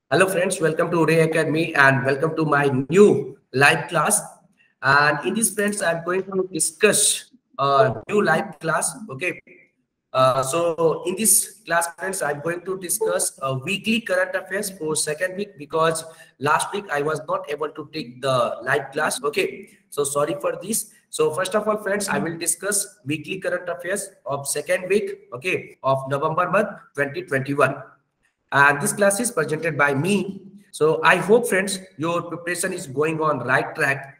Hello friends, welcome to Ray Academy and welcome to my new live class. And in this friends, I'm going to discuss a new live class. Okay. So in this class friends, I'm going to discuss a weekly current affairs for second week because last week I was not able to take the live class. Okay. So sorry for this. So first of all friends, I will discuss weekly current affairs of second week. Okay. Of November month 2021. And this class is presented by me. So I hope friends your preparation is going on right track.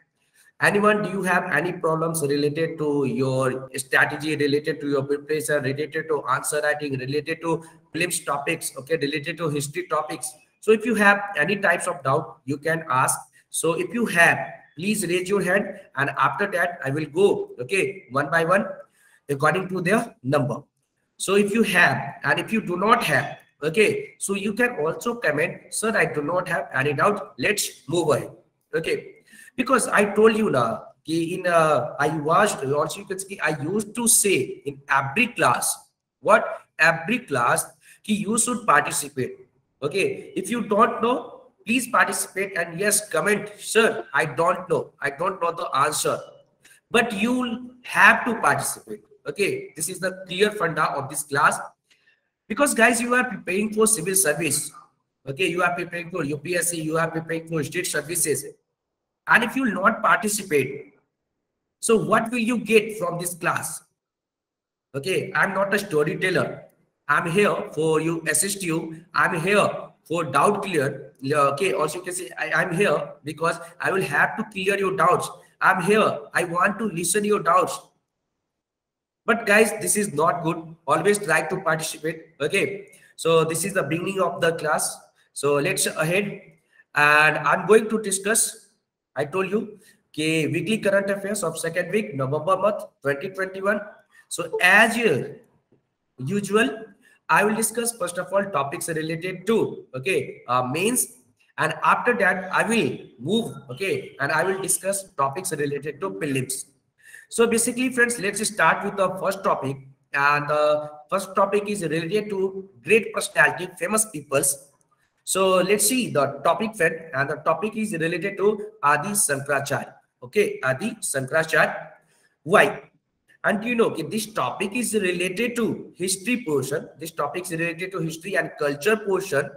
Anyone, do you have any problems related to your strategy, related to your preparation, related to answer writing, related to prelims topics, okay, related to history topics? So if you have any types of doubt, you can ask. So if you have, please raise your hand, and after that I will go, okay, one by one according to their number. So if you have, and if you do not have, okay, so you can also comment, sir, I do not have any doubt, let's move ahead. Okay, because I told you now, in I watched also, you can see I used to say in every class, what, every class, you should participate. Okay, if you don't know, please participate, and yes, comment, sir, I don't know, I don't know the answer, but you have to participate. Okay, this is the clear funda of this class, because guys, you are preparing for civil service. Okay, you are preparing for UPSC, you are preparing for state services, and if you will not participate, so what will you get from this class? Okay, I'm not a storyteller. I'm here for you, assist you. I'm here for doubt clear. Okay, also you can say I'm here because I will have to clear your doubts. I'm here. I want to listen your doubts. But guys, this is not good. Always try to participate. Okay, so this is the beginning of the class. So let's ahead, and I'm going to discuss. I told you, okay, weekly current affairs of second week, November month 2021. So as usual, I will discuss first of all topics related to, okay, mains, and after that I will move, okay, and I will discuss topics related to prelims. So basically friends, let's start with the first topic, and the first topic is related to great personality, famous peoples. So let's see the topic, friend, and the topic is related to Adi Shankaracharya. Okay, Adi Shankaracharya. Why? And you know, this topic is related to history portion. This topic is related to history and culture portion.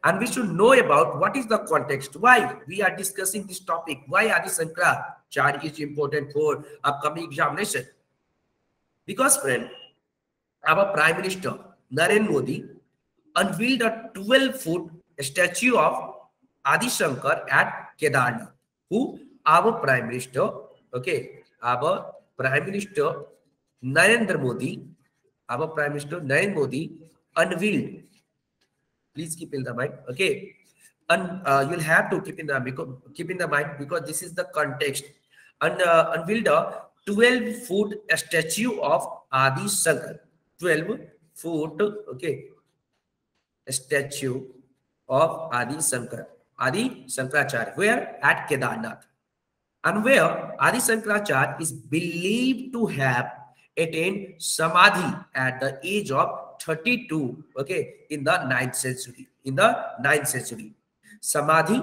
And we should know about what is the context. Why we are discussing this topic. Why Adi Shankaracharya is important for upcoming examination. Because, friend, our Prime Minister, Narendra Modi, unveiled a 12-foot statue of Adi Shankar at Kedarnath. Who? Our Prime Minister, okay, our Prime Minister Narendra Modi, our Prime Minister Narendra Modi unveiled. Please keep in the mind, okay. And you'll have to keep in the mind because this is the context. And unveiled a 12-foot statue of Adi Shankar. 12-foot, okay, statue of Adi Shankar. Adi Shankaracharya. Where? At Kedarnath. And where Adi Shankaracharya is believed to have attained Samadhi at the age of 32, okay, in the 9th century. In the 9th century. Samadhi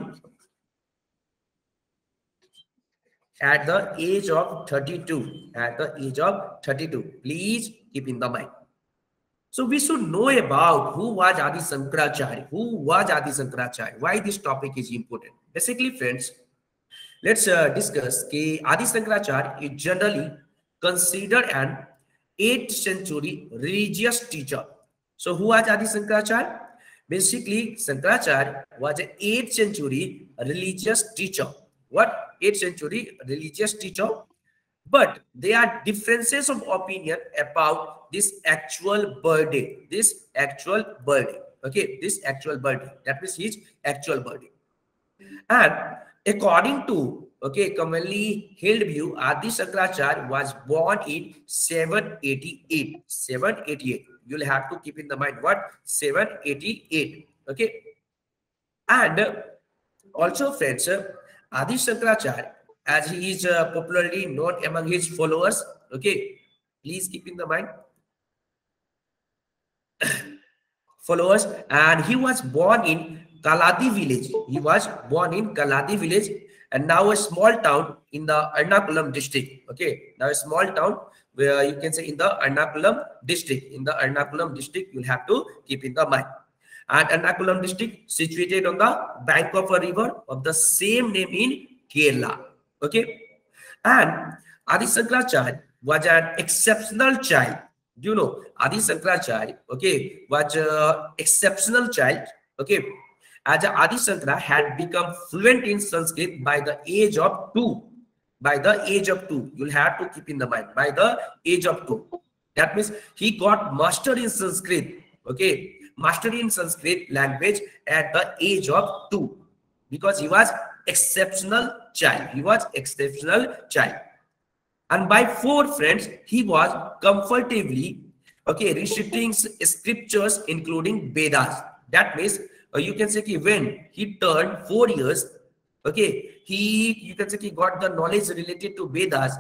at the age of 32. At the age of 32. Please keep in the mind. So we should know about who was Adi Shankaracharya. Who was Adi Shankaracharya? Why this topic is important? Basically, friends, let's discuss that Adi Shankaracharya is generally considered an 8th century religious teacher. So who was Adi Shankaracharya? Basically, Shankaracharya was an 8th century religious teacher. What? 8th century religious teacher. But there are differences of opinion about this actual birthday. This actual birthday. Okay, this actual birthday. That means his actual birthday. And according to, okay, commonly held view, Adi Shankaracharya was born in 788. 788. You'll have to keep in the mind what? 788. Okay. And also, friends, Adi Shankaracharya, as he is popularly known among his followers, okay, please keep in the mind, followers, and he was born in Kaladi village. He was born in Kaladi village, and now a small town in the Ernakulam district. Okay, now a small town where you can say in the Ernakulam district. In the Ernakulam district, you'll have to keep in the mind. And Ernakulam district situated on the bank of a river of the same name in Kerala. Okay, and Adi Shankaracharya was an exceptional child. Do you know Adi Shankaracharya? Okay, was an exceptional child. Okay, as Adi Shankara had become fluent in Sanskrit by the age of 2. By the age of 2, you'll have to keep in the mind. By the age of 2, that means he got master in Sanskrit. Okay, mastery in Sanskrit language at the age of 2, because he was exceptional child. He was exceptional child. And by 4 friends, he was comfortably, okay, reciting scriptures, including Vedas. That means you can say when he turned 4 years, okay, you can say he got the knowledge related to Vedas,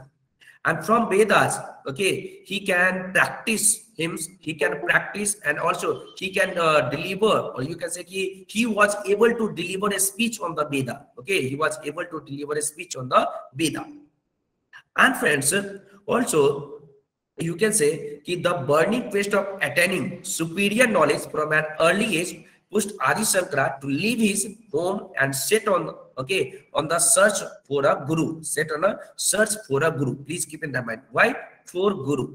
and from Vedas, okay, he can practice hymns, he can practice, and also he can deliver, or you can say he was able to deliver a speech on the Veda. Okay, he was able to deliver a speech on the Veda. And friends, also you can say the burning quest of attaining superior knowledge from an early age pushed Adi Shankara to leave his home and set on, okay, on the search for a guru. Set on a search for a guru. Please keep in mind. Why? For guru.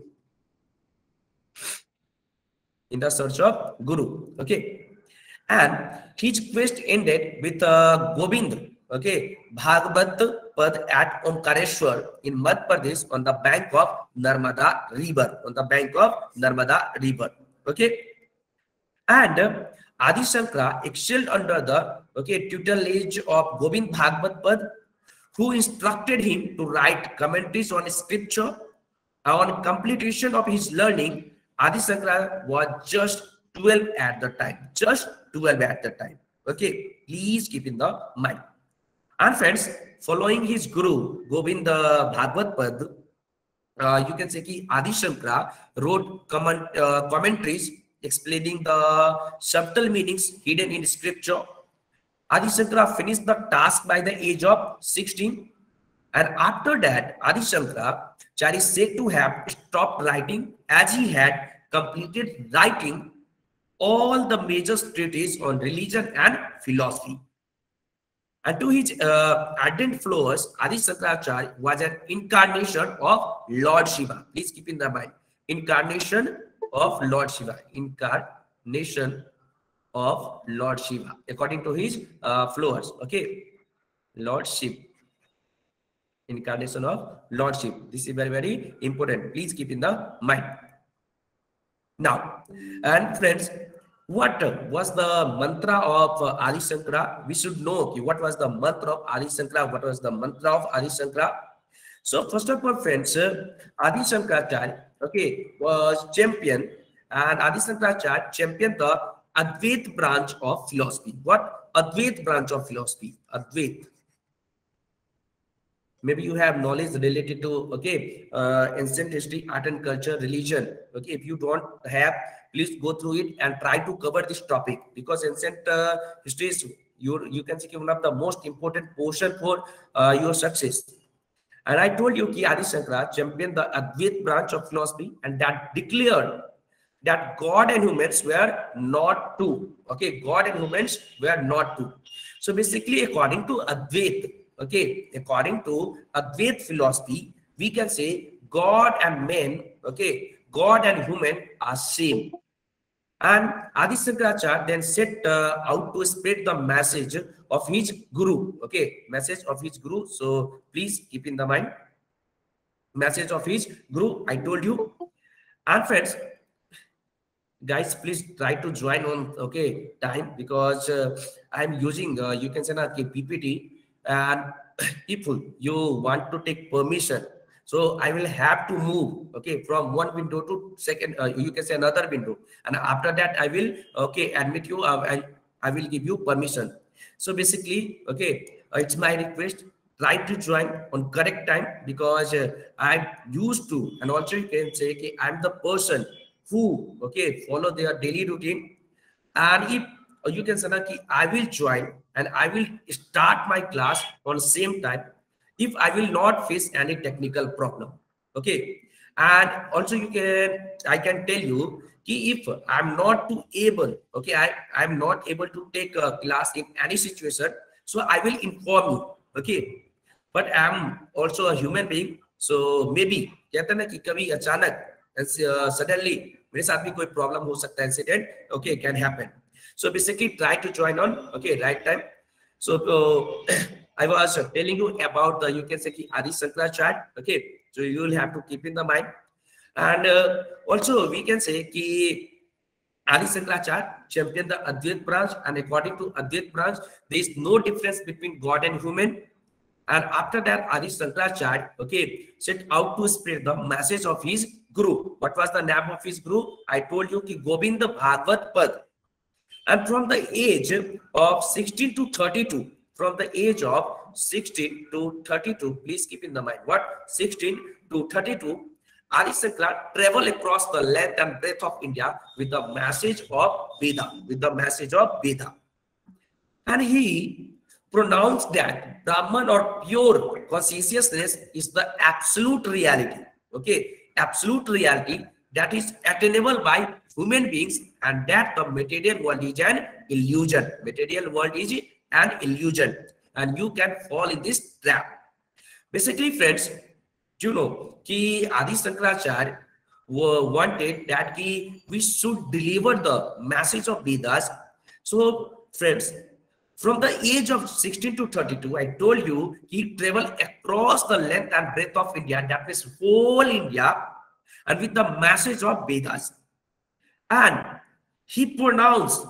In the search of guru. Okay. And his quest ended with Gobind, okay, Bhagavad Pad at Omkareshwar in Madhya Pradesh on the bank of Narmada River. On the bank of Narmada River. Okay. And Adi Shankara excelled under the, okay, tutelage of Gobind Bhagavad Pad, who instructed him to write commentaries on scripture. On completion of his learning, Adi Shankara was just 12 at the time. Just 12 at the time. Okay, please keep in the mind. And friends, following his guru, Gobind Bhagavad Pad, you can say that Adi Shankara wrote commentaries explaining the subtle meanings hidden in scripture. Adi Shankara finished the task by the age of 16, and after that Adi Shankara is said to have stopped writing, as he had completed writing all the major treatises on religion and philosophy. And to his ardent followers, Adi Shankaracharya was an incarnation of Lord Shiva. Please keep in the mind. Incarnation of Lord Shiva. Incarnation of Lord Shiva. According to his followers. Okay. Lord Shiva. Incarnation of Lord Shiva. This is very, very important. Please keep in the mind. Now, and friends, what was the mantra of Adi Shankara? We should know, okay, what was the mantra of Adi Shankara? What was the mantra of Adi Shankara? So first of all, friends, Adi Shankaracharya, okay, was champion, and Adi Shankaracharya championed the Advait branch of philosophy. What? Advait branch of philosophy. Advait. Maybe you have knowledge related to, okay, ancient history, art and culture, religion. Okay, if you don't have, please go through it and try to cover this topic, because ancient history is you can say one of the most important portion for your success. And I told you Adi Shankara championed the Advait branch of philosophy, and that declared that God and humans were not two. Okay, God and humans were not two. So basically, according to Advait, okay, according to Advait philosophy, we can say God and man, okay, God and human are same. And Adi Shankaracharya then set out to spread the message of his guru. Okay, message of his guru. So please keep in the mind. Message of his guru, I told you. And friends, guys, please try to join on, okay, time, because I'm using, you can say a PPT, and if you want to take permission, so I will have to move, okay, from one window to second, you can say another window, and after that I will, okay, admit you, I will give you permission. So basically, okay, it's my request, try to join on correct time, because I used to, and also you can say, okay, I'm the person who, okay, follow their daily routine. And if or you can say that I will join and I will start my class on same time if I will not face any technical problem. Okay, and also I can tell you if I'm not too able, okay, I'm not able to take a class in any situation, so I will inform you. Okay, but I'm also a human being, so maybe कहते हैं ना कि कभी अचानक suddenly मेरे साथ भी कोई प्रॉब्लम हो सकता है, incident, okay, can happen. So basically try to join on, okay, right time. So I was telling you about the, you can say ki Adi Shankaracharya, okay, so you will have to keep in the mind. And also we can say ki Adi Shankaracharya championed the Advait branch, and according to Advait branch there is no difference between God and human. And after that, Adi Shankaracharya, okay, set out to spread the message of his guru. What was the name of his guru? I told you ki Govind Bhagwat Pad. And from the age of 16 to 32, from the age of 16 to 32, please keep in the mind what 16 to 32, Adi Shankara traveled across the length and breadth of India with the message of Veda, and he pronounced that Brahman or pure consciousness is the absolute reality, okay, absolute reality that is attainable by human beings, and that the material world is an illusion. Material world is an illusion, and you can fall in this trap. Basically, friends, you know कि Adi Shankaracharya wanted that we should deliver the message of Vedas. So, friends, from the age of 16 to 32, I told you he traveled across the length and breadth of India, that is whole India, and with the message of Vedas. And he pronounced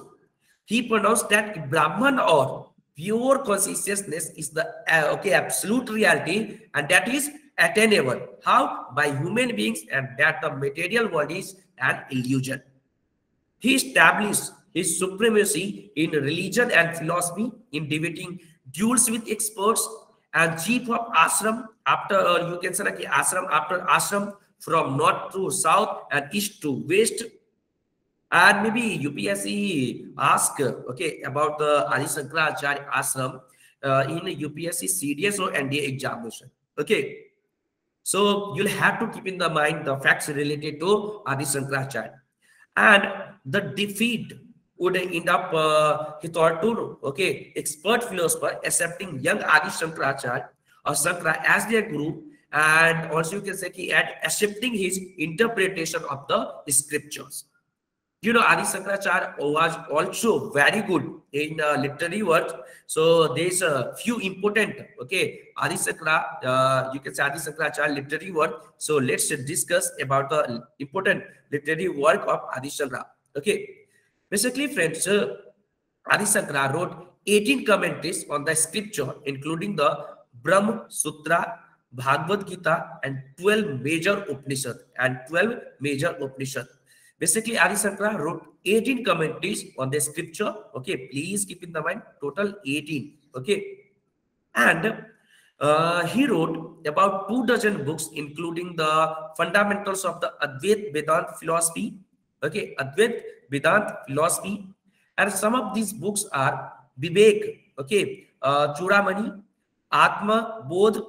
that Brahman or pure consciousness is the okay, absolute reality, and that is attainable. How? By human beings, and that the material world is an illusion. He established his supremacy in religion and philosophy, in debating duels with experts, and chief of ashram after, you can say like ashram after ashram, from north to south and east to west. And maybe UPSC ask, okay, about the Adi Shankaracharya ashram in UPSC CDS or NDA examination. Okay, so you'll have to keep in the mind the facts related to Adi Shankaracharya. And the defeat would end up hitherto, okay, expert philosopher accepting young Adi Shankaracharya or Shankara as their guru, and also you can say accepting his interpretation of the scriptures. You know, Adi Shankaracharya was also very good in literary works. So there's a few important, okay, Adi Shankara, you can say Adi Shankaracharya literary work. So let's discuss about the important literary work of Adi Shankara. Okay, basically, friends, Adi Shankara wrote 18 commentaries on the scripture, including the Brahma Sutra, Bhagavad Gita, and 12 major Upanishads. Basically, Adi Shankara wrote 18 commentaries on the scripture. Okay, please keep in the mind, total 18. Okay, and he wrote about 24 books, including the fundamentals of the Advait Vedanta philosophy. Okay, Advait Vedanta philosophy, and some of these books are Vivek, okay, Chudamani, Atma Bodh,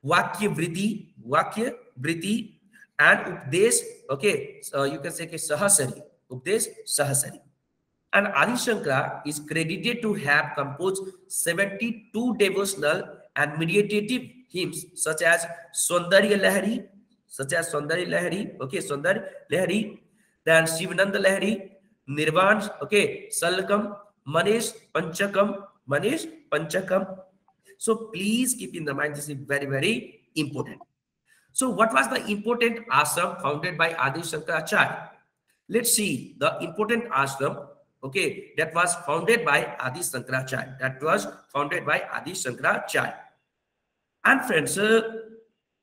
Vakya Vritti, and Updesh, okay, so you can say Sahasari, Updesh Sahasari. And Adi Shankara is credited to have composed 72 devotional and meditative hymns such as Saundarya Lahari, okay, Saundarya Lahari, then Shivananda Lahari, Nirvan, okay, Salakam, Manesh Panchakam. So please keep in the mind, this is very, very important. So what was the important ashram founded by Adi Shankaracharya? Let's see the important ashram, okay, that was founded by Adi Shankaracharya. And friends,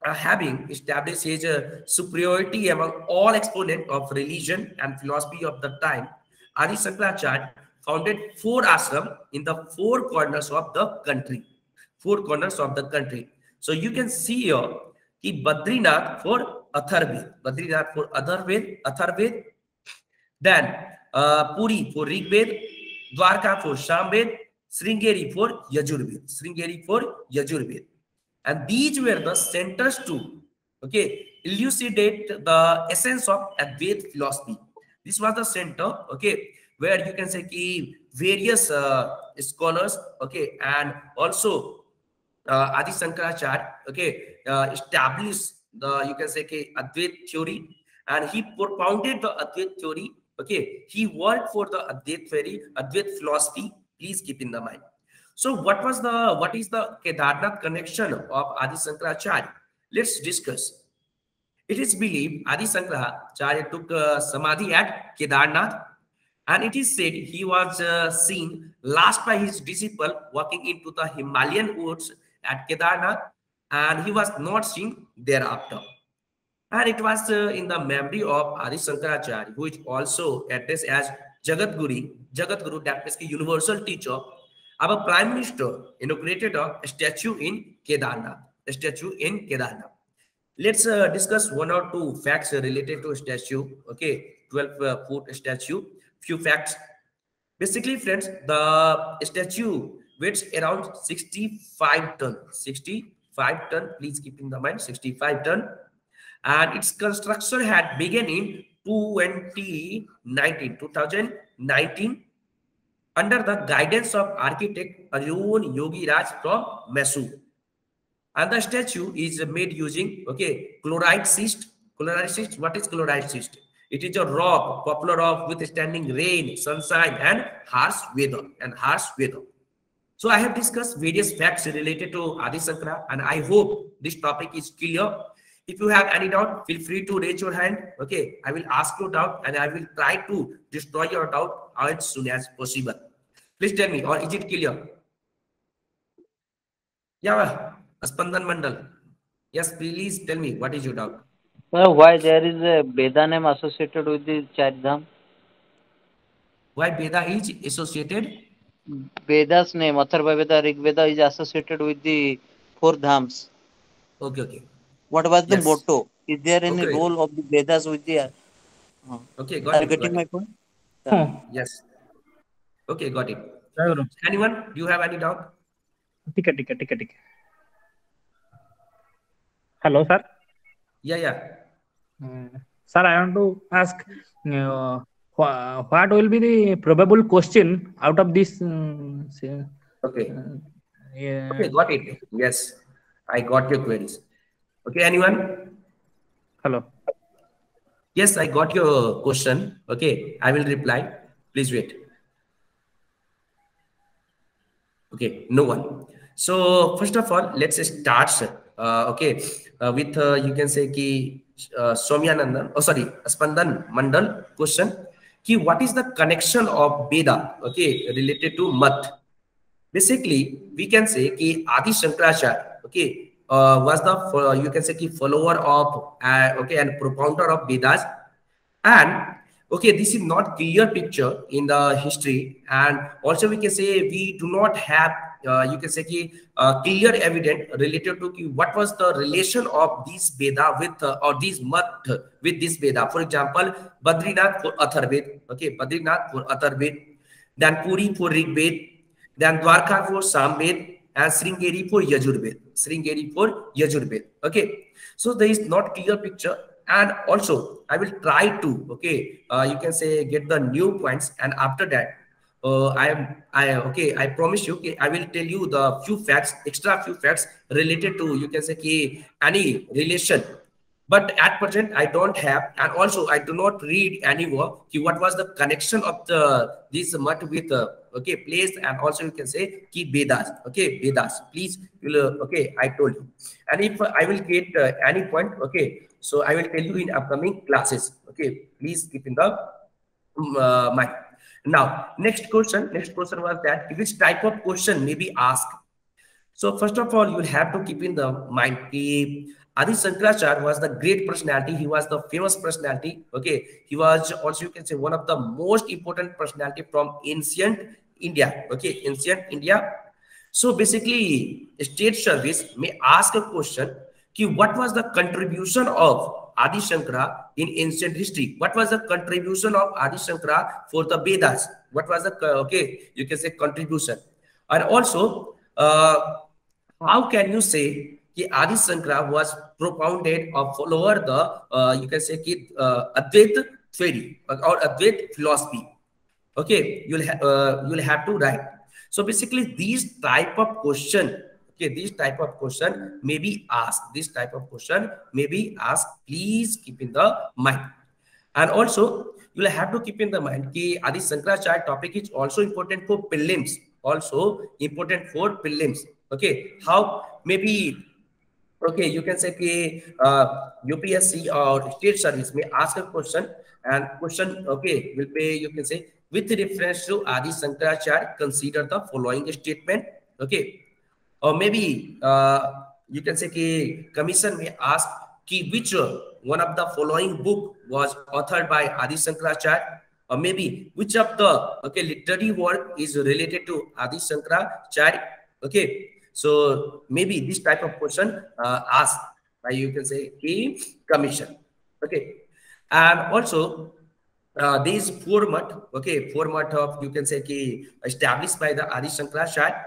having established his superiority among all exponents of religion and philosophy of the time, Adi Shankaracharya founded 4 ashrams in the 4 corners of the country. So you can see here Badrinath for Atharved, then Puri for Rigved, Dwarka for Samved, Sringeri for Yajurved. Sringeri for Yajurved. And these were the centers to, okay, elucidate the essence of Advaita philosophy. This was the center, okay, where you can say ki various scholars, okay, and also Adi Shankaracharya, okay, established the, you can say ki Advaita theory, and he propounded the Advaita theory, okay. He worked for the Advaita theory, Advaita philosophy. Please keep in the mind. So what is the Kedarnath connection of Adi Shankaracharya? Let's discuss. It is believed Adi Shankaracharya took samadhi at Kedarnath, and it is said he was seen last by his disciple walking into the Himalayan woods at Kedarnath, and he was not seen thereafter. And it was in the memory of Adi Shankaracharya, who is also addressed as Jagat Guru, that means the universal teacher. Our Prime Minister inaugurated a statue in Kedarnath. Let's discuss one or two facts related to a statue. Okay, 12-foot statue. Few facts. Basically, friends, the statue weighs around 65 ton. 65 ton. Please keep in the mind 65 ton. And its construction had begun in 2019 under the guidance of architect Arun Yogi Raj from Mysore. And the statue is made using, okay, chloride schist. Chloride schist, what is chloride schist? It is a rock popular of withstanding rain, sunshine, and harsh weather. So I have discussed various facts related to Adi Shankara, and I hope this topic is clear. If you have any doubt, feel free to raise your hand. Okay, I will ask your doubt, and I will try to destroy your doubt as soon as possible. Please tell me, or is it clear? Yeah, Spandan Mandal. Yes, please tell me, what is your doubt? Well, why there is a Veda name associated with the Chardham? Why Veda is associated? Veda's name, Atharva Veda, Rig Veda is associated with the 4 Dhams. Okay. What was the motto? Is there any role of the Vedas with the... Okay, got it. Getting my point? Yes. Okay, got it. Anyone? Do you have any doubt? Ticket. Hello, sir. Yeah. Sir, I want to ask, what will be the probable question out of this? Okay, got it. Yes, I got your queries. Okay, anyone? Hello. Yes, I got your question. Okay, I will reply. Please wait. Okay, no one. So first of all, let's start. With you can say ki Soumyanandan. Spandan Mandal question. Ki what is the connection of Veda? Okay, related to Mat. Basically, we can say ki Adi Shankaracharya. Okay. Was the you can say ki follower of and propounder of Vedas, and okay, this is not clear picture in the history, and also we can say we do not have you can say ki clear evidence related to ki what was the relation of this Veda with or this Mat with this Veda. For example, Badrinath for Atharved, okay, Badrinath for Atharved, then Puri for Rigved, then Dwarka for Samved, and Sringeri for Yajurved. Okay, so there is not clear picture, and also I will try to you can say get the new points, and after that I promise you I will tell you the extra few facts related to you can say ki any relation. But at present, I don't have, and also I do not read anywhere what was the connection of this Mat with place, and also you can say ki Vedas. Okay, Vedas. Please, I told you, and if I will get any point, so I will tell you in upcoming classes. Okay, please keep in the mind. Now, next question was that which type of question may be asked. So first of all, you will have to keep in the mind Adi Shankaracharya was the great personality. He was the famous personality. Okay, he was also you can say one of the most important personality from ancient India. Okay, ancient India. So basically, state service may ask a question: what was the contribution of Adi Shankara in ancient history? What was the contribution of Adi Shankara for the Vedas? What was the you can say contribution? And also, how can you say that Adi Shankara was propounded or follower the you can say Advaita theory or Advaita philosophy? Okay, you'll have to write. So basically, these type of question, this type of question may be asked. This type of question may be asked. Please keep in the mind. And also, you'll have to keep in the mind that Adi Shankaracharya topic is also important for prelims. Also important for prelims. Okay, how maybe. Okay, you can say UPSC or state service may ask a question, and question will be, you can say, with reference to Adi Shankaracharya, consider the following statement. Okay, or maybe you can say commission may ask which one of the following book was authored by Adi Shankaracharya, or maybe which of the literary work is related to Adi Shankaracharya. Okay. So maybe this type of question asked by, you can say, commission. Okay, and also there is format. Okay, format of, you can say, established by the Adi Shankaracharya,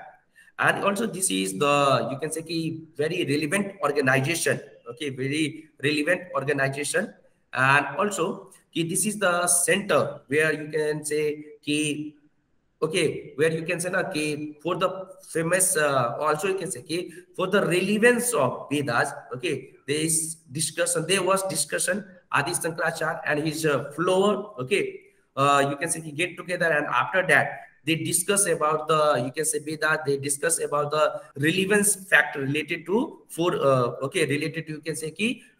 and also this is the, you can say, very relevant organization. Okay, very relevant organization, and also this is the center where you can say where you can say for the famous also you can say for the relevance of Vedas. Okay, there was discussion Adi Shankaracharya and his follower. Okay, you can say get together, and after that they discuss about the, you can say, Vedas. They discuss about the relevance factor related to related to, you can say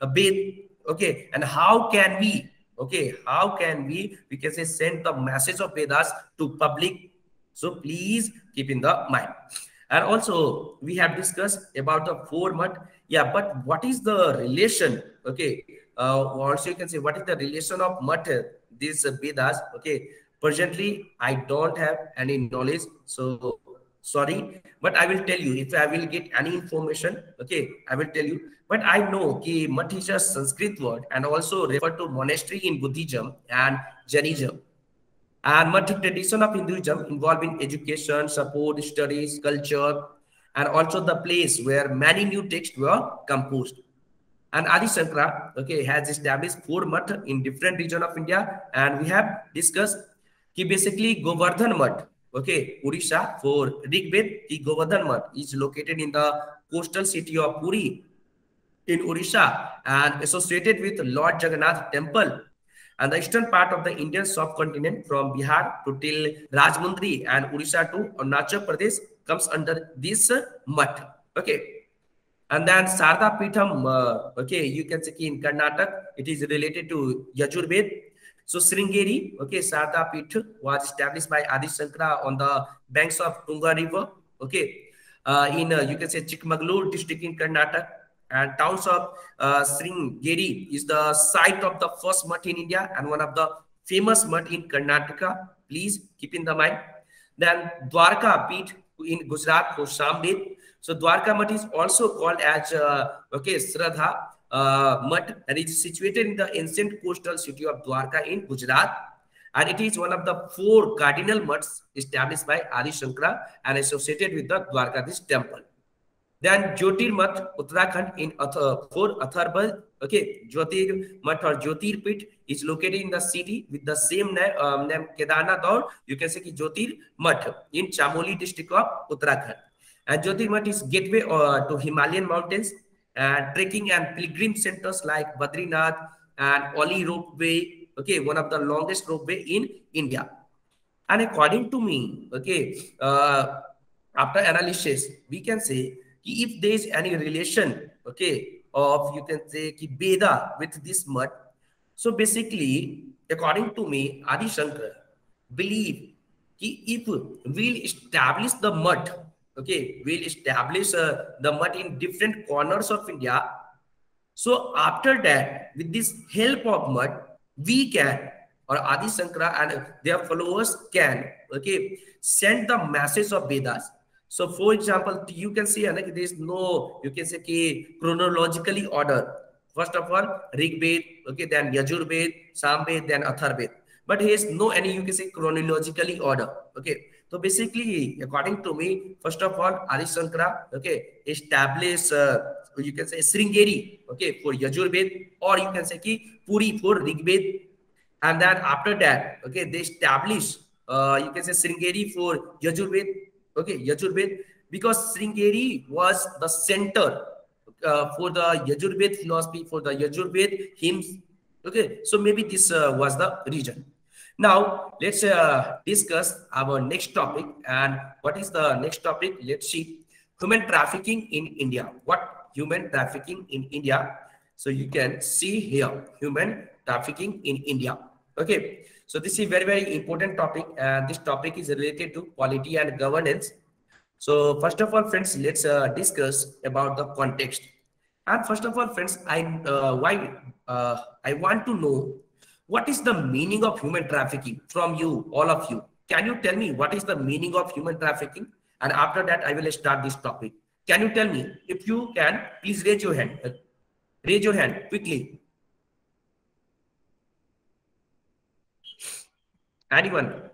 Ved. Okay, and how can we we can say send the message of Vedas to public? So please keep in the mind. And also we have discussed about the format. Yeah, but what is the relation? Okay, also you can say what is the relation of these Vedas? Okay, presently I don't have any knowledge, so sorry, but I will tell you if I will get any information. Okay, I will tell you. But I know that Math is a Sanskrit word and also refer to monastery in Buddhism and Jainism. And Math tradition of Hinduism involving education, support, studies, culture, and also the place where many new texts were composed. And Adi Shankara, has established 4 math in different regions of India, and we have discussed basically Govardhan Math, Odisha, for Rig Ved. Govardhan Math is located in the coastal city of Puri in Odisha and associated with Lord Jagannath temple. And the eastern part of the Indian subcontinent from Bihar to till Rajmundri and Odisha to Arunachal Pradesh comes under this math. Okay. And then Sarda Pitham, you can say in Karnataka, it is related to Yajurved. So Sringeri, Sarda Pith was established by Adi Shankara on the banks of Tunga River. Okay. In, you can say Chikmagalur district in Karnataka. And towns of Sringeri is the site of the first math in India and one of the famous math in Karnataka. Please keep in the mind. Then Dwarka Peeth in Gujarat for Samved. So Dwarka Math is also called as Shraddha Math, and it is situated in the ancient coastal city of Dwarka in Gujarat. And it is one of the 4 cardinal maths established by Adi Shankara and associated with the Dwarkadish temple. Then Jyotir Math, Uttarakhand in for Atharva. Jyotir Math or Jyotir Pit is located in the city with the same name Kedarnath, or you can say Jyotir Math in Chamoli district of Uttarakhand. And Jyotir Math is gateway to Himalayan mountains and trekking and pilgrim centers like Badrinath and Oli Ropeway. One of the longest ropeway in India. And according to me, after analysis, we can say if there is any relation, of, you can say Veda with this math. So basically, according to me, Adi Shankara believe if we'll establish the math, we'll establish the math in different corners of India. So after that, with this help of math, we can, or Adi Shankara and their followers can, send the message of Vedas. So for example, you can see there is no, you can say chronologically order. First of all, Rig Ved, okay, then Yajur Ved, Sam Ved, then Athar Ved. But he has no any, you can say, chronologically order. Okay. So basically, according to me, first of all, Adi Shankara, okay, establish, you can say Sringeri, okay, for Yajur Ved, or you can say ki Puri for Rig Ved. And then after that, okay, they establish, you can say Sringeri for Yajur Ved, okay, Yajur Ved, because Sringeri was the center for the Yajur Ved philosophy, for the Yajur Ved hymns. Okay, so maybe this was the reason. Now let's discuss our next topic. And what is the next topic? Let's see. Human trafficking in India. What human trafficking in India? So you can see here, human trafficking in India. Okay, so this is very, very important topic, and this topic is related to quality and governance. So first of all, friends, let's discuss about the context. And first of all, friends, I want to know what is the meaning of human trafficking from you, all of you. Can you tell me what is the meaning of human trafficking? And after that, I will start this topic. Can you tell me? If you can, please raise your hand. Raise your hand quickly. Anyone?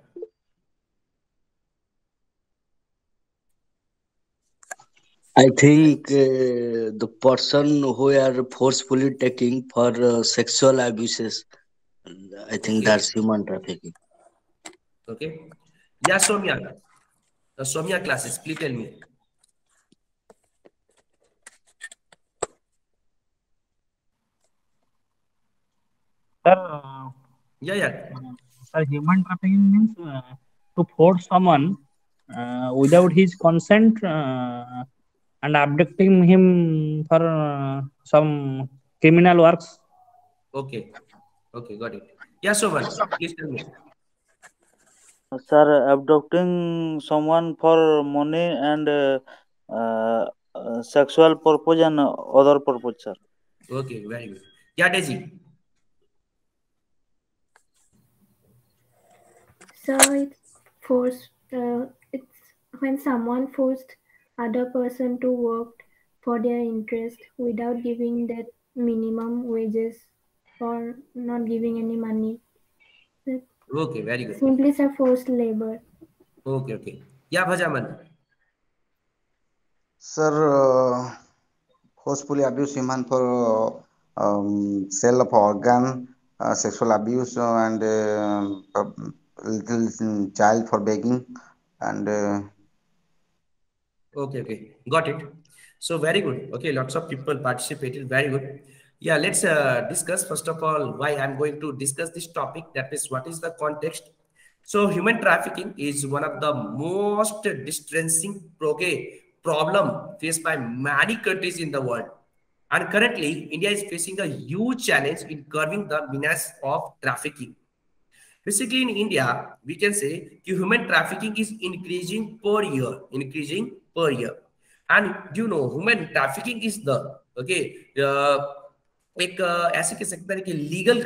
I think the person who are forcefully taking for sexual abuses, I think Okay. that's human trafficking. Okay. Yeah, Soumya. The Soumya classes, please tell me. Sir, Yeah. sir, human trafficking means to force someone without his consent and abducting him for some criminal works. Okay. Okay, got it. Yeah, Soman, please tell me. Sir, abducting someone for money and sexual purpose and other purpose, sir. Okay, very good. Yeah, Daisy. So it's when someone forced other person to work for their interest without giving that minimum wages or not giving any money. Okay, very good. Simply a forced labor. Okay. Yeah, Bhajaman. Sir, forcefully abuse human for sale of organ, sexual abuse, and little child for begging, and Okay. Got it. So very good. Okay, lots of people participated. Very good. Yeah, let's discuss first of all why I'm going to discuss this topic. That is, what is the context? So human trafficking is one of the most distressing problem faced by many countries in the world. And currently, India is facing a huge challenge in curbing the menace of trafficking. Basically, in India, we can say human trafficking is increasing per year. And you know, human trafficking is the एक ऐसे कह सकते हैं कि legal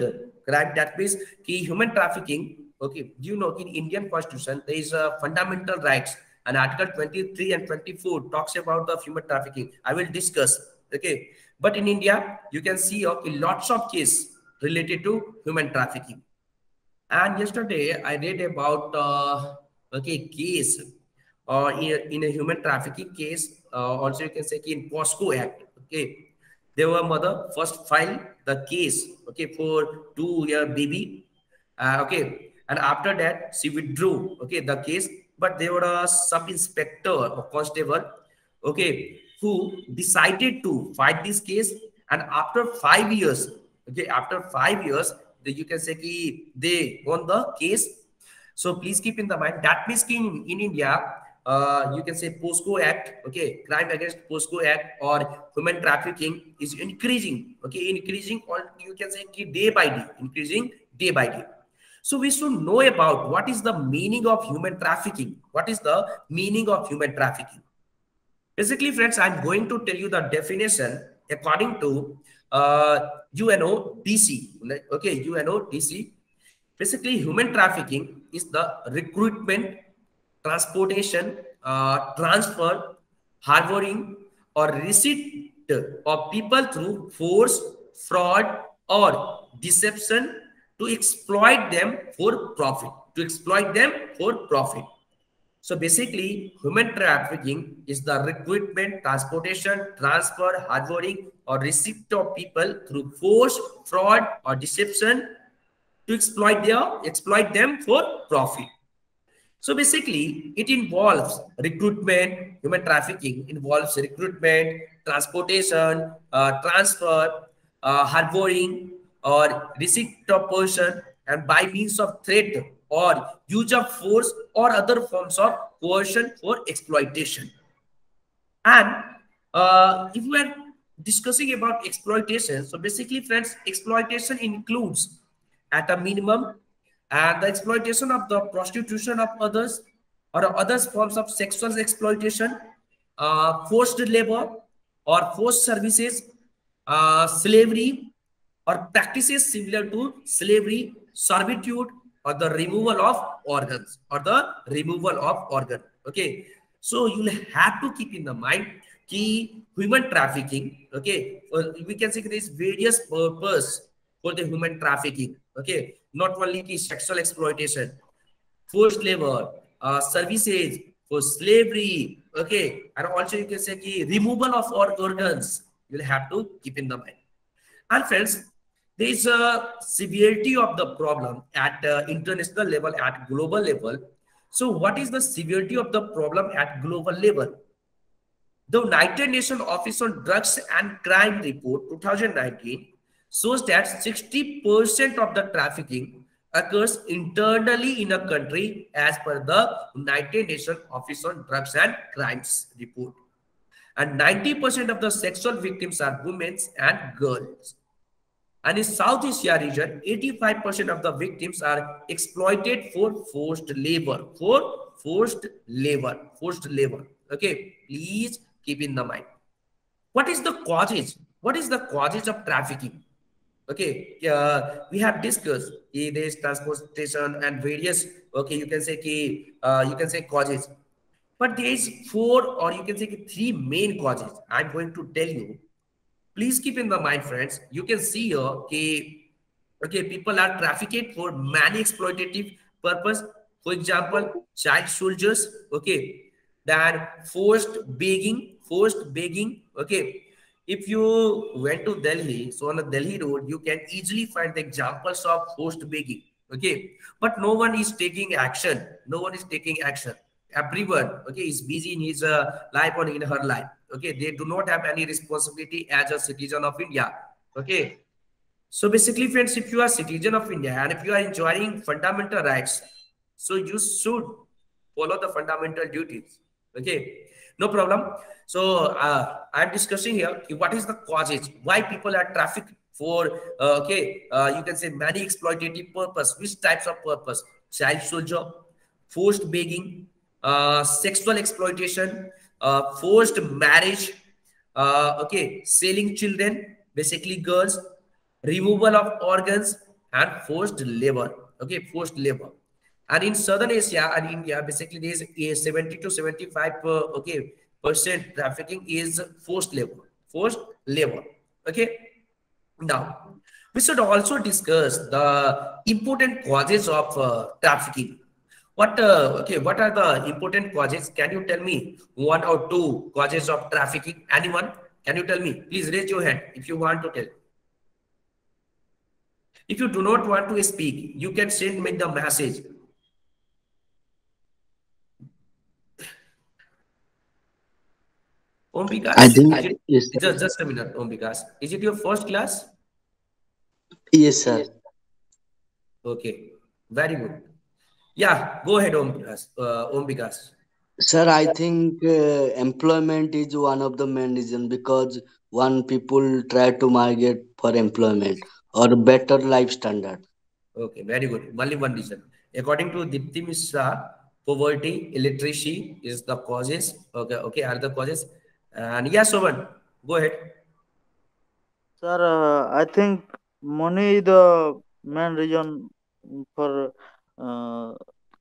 crime that means कि human trafficking okay you know in Indian constitution there is a fundamental rights and article 23 and 24 talks about the human trafficking. I will discuss, okay, but in India you can see okay lots of cases related to human trafficking. And yesterday I read about case in a human trafficking case, also you can say in POSCO Act, okay. Their mother first filed the case, okay, for 2-year baby, okay, and after that she withdrew, okay, the case. But there were a sub inspector or constable, okay, who decided to fight this case. And after 5 years, okay, you can say they won the case. So please keep in the mind that means in India, you can say POSCO Act, okay, crime against POSCO Act or human trafficking is increasing, okay, or you can say day by day, increasing day by day. So we should know about what is the meaning of human trafficking. What is the meaning of human trafficking? Basically, friends, I'm going to tell you the definition according to UNODC. Okay, UNODC. Basically, human trafficking is the recruitment, transportation, transfer, harboring, or receipt of people through force, fraud, or deception to exploit them for profit. To exploit them for profit. So basically, human trafficking is the recruitment, transportation, transfer, harboring, or receipt of people through force, fraud, or deception to exploit them for profit. So basically, it involves recruitment. Human trafficking involves recruitment, transportation, transfer, harboring, or receipt of person, and by means of threat or use of force or other forms of coercion for exploitation. And if we are discussing about exploitation, so basically, friends, exploitation includes at a minimum and the exploitation of the prostitution of others or other forms of sexual exploitation, forced labor or forced services, slavery or practices similar to slavery, servitude, or the removal of organs Okay, so you'll have to keep in the mind key human trafficking. Okay, we can say there is various purpose for the human trafficking. Okay, not only key sexual exploitation, forced labor, services for slavery. Okay, and also you can say key removal of organs. You'll have to keep in the mind. And friends, there is a severity of the problem at international level, at global level. So what is the severity of the problem at global level? The United Nations Office on Drugs and Crime report 2019 shows that 60% of the trafficking occurs internally in a country as per the United Nations Office on Drugs and Crimes report. And 90% of the sexual victims are women and girls. And in South Asia region, 85% of the victims are exploited for forced labor. Okay, please keep in the mind. What is the causes? What is the causes of trafficking? Okay, we have discussed there is transportation and various. Okay, you can say causes, but there is 4 or you can say 3 main causes. I'm going to tell you. Please keep in the mind, friends. You can see here, okay, people are trafficked for many exploitative purpose. For example, child soldiers. Okay, then forced begging. Okay, if you went to Delhi, so on a Delhi road, you can easily find the examples of forced begging. Okay, but no one is taking action. Everyone, okay, is busy in his life or in her life. Okay, they do not have any responsibility as a citizen of India. Okay, so basically, friends, if you are a citizen of India and if you are enjoying fundamental rights, so you should follow the fundamental duties. Okay, no problem. So I'm discussing here what is the causes, why people are trafficked for you can say many exploitative purpose. Which types of purpose? Child soldier, forced begging, sexual exploitation, forced marriage, okay, selling children, basically girls, removal of organs, and forced labor. Okay, forced labor. And in Southern Asia and India, basically there is a 70 to 75 percent trafficking is forced labor. Okay, now we should also discuss the important causes of trafficking. What are the important causes? Can you tell me 1 or 2 causes of trafficking? Anyone? Can you tell me? Please raise your hand if you want to tell. If you do not want to speak, you can send me the message. Om Vikas, I think yes, just a minute, Om Vikas. Is it your first class? yes, sir. Okay, very good. Yeah, go ahead, Om Vikas. Sir, I think employment is one of the main reason, because one people try to migrate for employment or better life standard. Okay, very good. Only one reason. According to Dipti Mishra, poverty, illiteracy is the causes. Okay, are the causes. And yes, Sovan, go ahead. Sir, I think money is the main reason for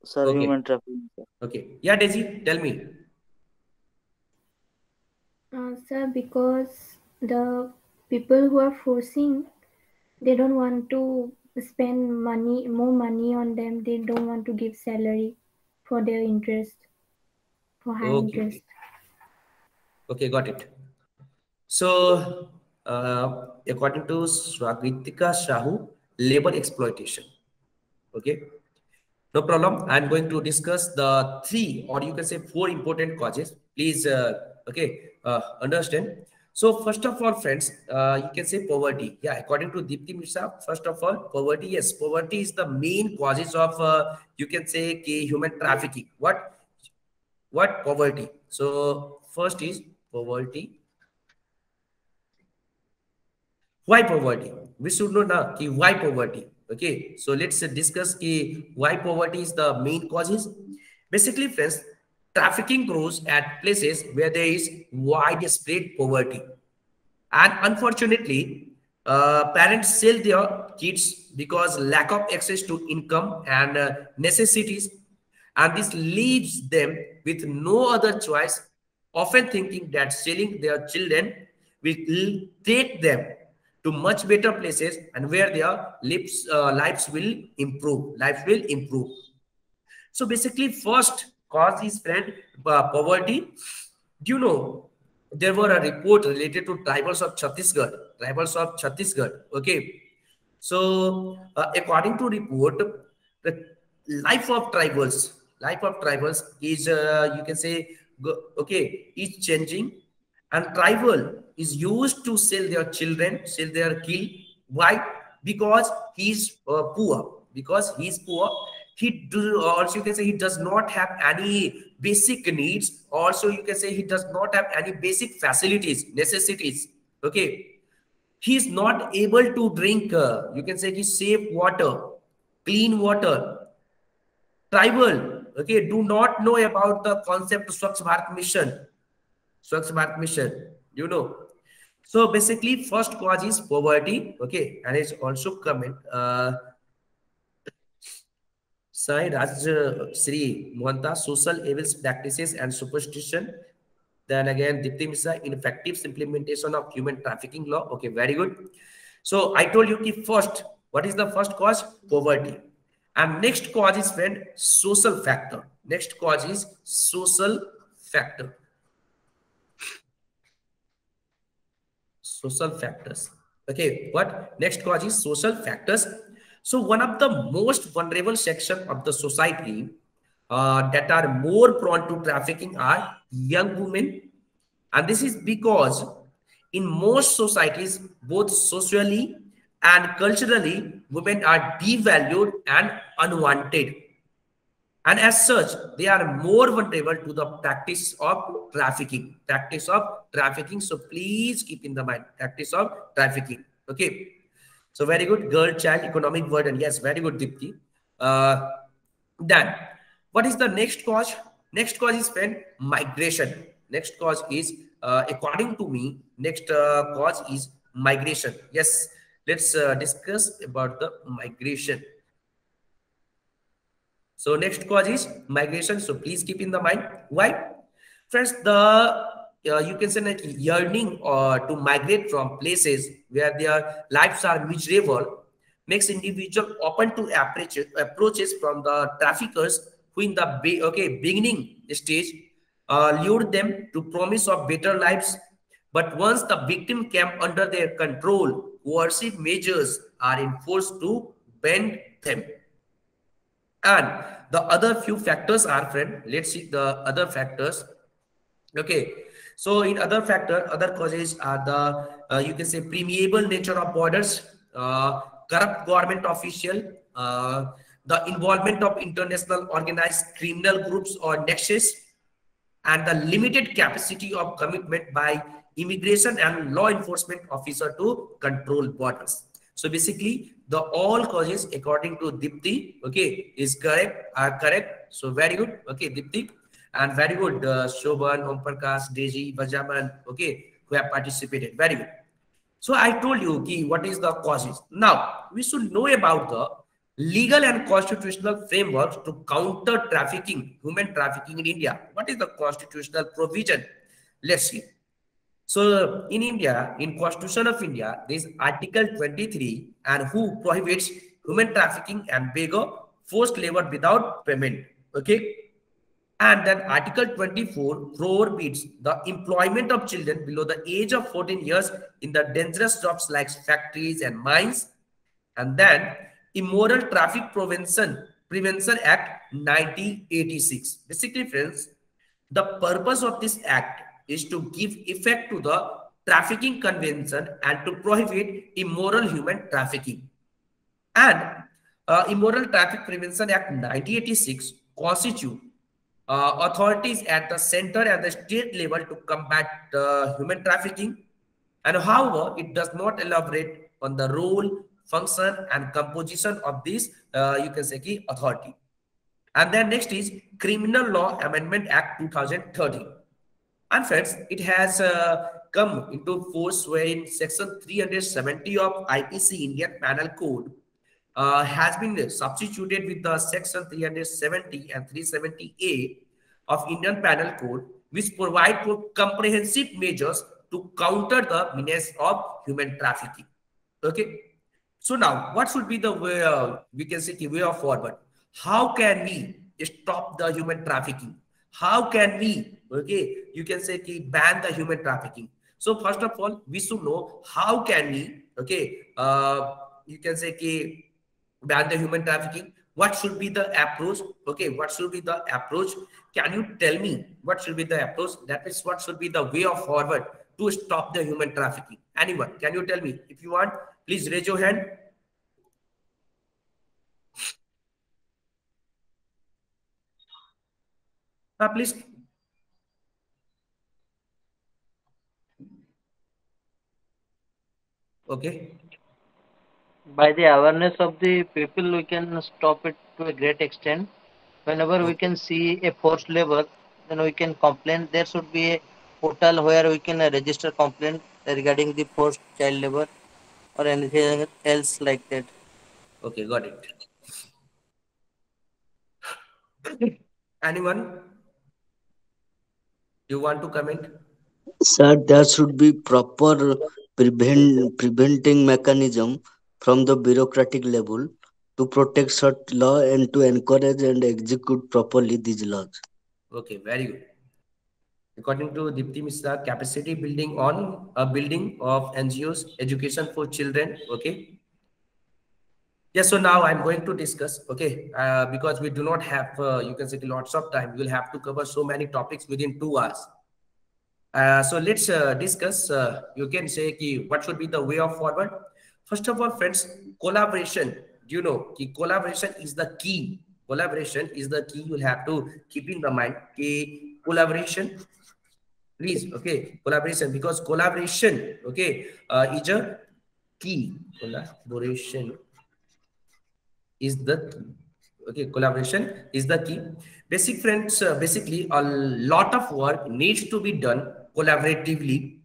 sir Okay. human trafficking. Sir. Okay. Yeah, Daisy, tell me. Sir, because the people who are forcing, they don't want to spend more money on them. They don't want to give salary for their interest, for high Okay. interest. Okay, got it. So, according to Swagritika Shahu, labor exploitation. Okay, no problem. I'm going to discuss the 3 or you can say 4 important causes. Please, understand. So, first of all, friends, you can say poverty. Yeah, according to Deepti Mishra, first of all, poverty. Yes, poverty is the main causes of you can say human trafficking. What poverty? So, first is poverty. Why poverty? We should know now why poverty. Okay, so let's discuss why poverty is the main causes. Basically, friends, trafficking grows at places where there is widespread poverty, and unfortunately, parents sell their kids because lack of access to income and necessities, and this leaves them with no other choice, often thinking that selling their children will take them to much better places and where their lives will improve. Life will improve. So basically, first cause is friend poverty. Do you know there were a report related to tribals of Chhattisgarh? Tribals of Chhattisgarh. Okay. So according to report, the life of tribals is you can say okay is changing, and tribal is used to sell their children, sell their kill. Why? Because he's poor. Because he's poor, he do also you can say he does not have any basic needs. Also, you can say he does not have any basic facilities, necessities. Okay, he is not able to drink. You can say he safe water, clean water. Tribal, okay, do not know about the concept of Swachh Bharat Mission. Swachh Bharat Mission, you know. So basically, first cause is poverty, okay, and it's also comment. Sai Raj Sri Mohanta, social evils practices and superstition. Then again, Dipti Mishra, ineffective implementation of human trafficking law. Okay, very good. So I told you first, what is the first cause? Poverty. And next cause is friend, social factor. Next cause is social factor. Social factors. Okay, what? Next cause is social factors. So one of the most vulnerable section of the society that are more prone to trafficking are young women. And this is because in most societies, both socially and culturally, women are devalued and unwanted. And as such, they are more vulnerable to the practice of trafficking. Practice of trafficking. So please keep in the mind, practice of trafficking. Okay. So very good. Girl, child, economic burden. Yes, very good, Dipti. Then, what is the next cause? Next cause is when migration. Next cause is, according to me, next cause is migration. Yes, let's discuss about the migration. So next cause is migration. So please keep in the mind. Why? Friends, you can say like yearning to migrate from places where their lives are miserable makes individual open to approaches from the traffickers who in the beginning stage lured them to promise of better lives. But once the victim came under their control, coercive measures are enforced to bend them. And the other few factors are, friend, let's see the other factors. Okay, so in other causes are the you can say permeable nature of borders, corrupt government official, the involvement of international organized criminal groups or nexus, and the limited capacity of commitment by immigration and law enforcement officer to control borders. So basically, the all causes according to Dipti, okay, are correct. So very good, okay, Dipti. And very good, Shobhan, Om Prakash, Deji, Vajaman, okay, who have participated. Very good. So I told you what is the causes. Now, we should know about the legal and constitutional frameworks to counter trafficking, human trafficking in India. What is the constitutional provision? Let's see. So in India, in Constitution of India, there is Article 23 and who prohibits human trafficking and beggar forced labor without payment. Okay. And then Article 24 prohibits the employment of children below the age of 14 years in the dangerous jobs like factories and mines. And then Immoral Traffic Prevention Act 1986. Basically, friends, the purpose of this act is to give effect to the Trafficking Convention and to prohibit immoral human trafficking. And Immoral Traffic Prevention Act 1986 constitutes authorities at the center and the state level to combat human trafficking. And however, it does not elaborate on the role, function, and composition of this, you can say, key authority. And then next is Criminal Law Amendment Act 2013. And friends, it has come into force wherein Section 370 of IPC Indian Penal Code has been substituted with the Section 370 and 370A of Indian Penal Code, which provide for comprehensive measures to counter the menace of human trafficking. Okay. So now, what should be the way, we can say, the way of forward? How can we stop the human trafficking? How can we, okay, you can say, ban the human trafficking? So first of all, we should know how can we, okay, you can say, ban the human trafficking. What should be the approach? Okay, what should be the approach? Can you tell me what should be the approach? That is, what should be the way of forward to stop the human trafficking? Anyone, can you tell me? If you want, please raise your hand. Please. Okay. By the awareness of the people, we can stop it to a great extent. Whenever we can see a forced labor, then we can complain. There should be a portal where we can register complaint regarding the forced child labor or anything else like that. Okay, got it. Anyone? You want to comment? Sir, there should be proper preventing mechanism from the bureaucratic level to protect such law and to encourage and execute properly these laws. Okay, very good. According to Dipti Misra, capacity building on a building of NGOs, education for children. Okay. Yes, so now I'm going to discuss, okay, because we do not have, you can say, lots of time. We'll have to cover so many topics within 2 hours. So let's discuss, you can say, what should be the way of forward. First of all, friends, collaboration. Do you know, collaboration is the key. Collaboration is the key. You'll have to keep in the mind. Collaboration, please, okay, collaboration, because collaboration, okay, is a key. Collaboration is the, okay, collaboration is the key. Basic friends, basically a lot of work needs to be done collaboratively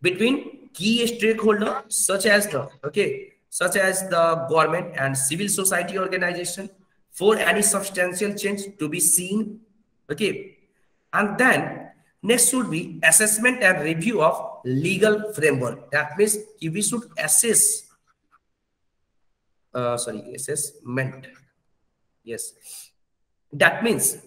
between key stakeholders such as the, okay, such as the government and civil society organization for any substantial change to be seen. Okay. And then next should be assessment and review of legal framework. That means we should assess, assessment. Yes. That means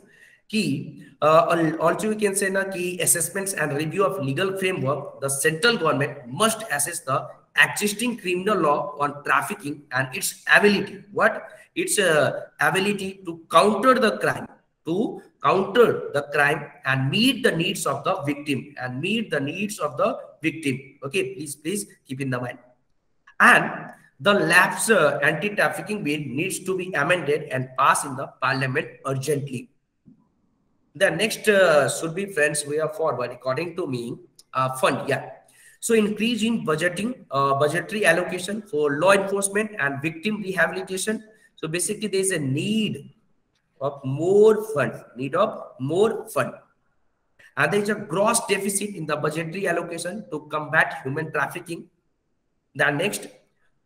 key, also we can say na key assessments and review of legal framework. The central government must assess the existing criminal law on trafficking and its ability. What? Its ability to counter the crime, and meet the needs of the victim, Okay, please keep in the mind. And the lapse anti-trafficking bill needs to be amended and passed in the parliament urgently. The next should be, friends, way forward, according to me, fund. Yeah. So increase in budgetary allocation for law enforcement and victim rehabilitation. So basically, there is a need of more fund. And there is a gross deficit in the budgetary allocation to combat human trafficking. The next,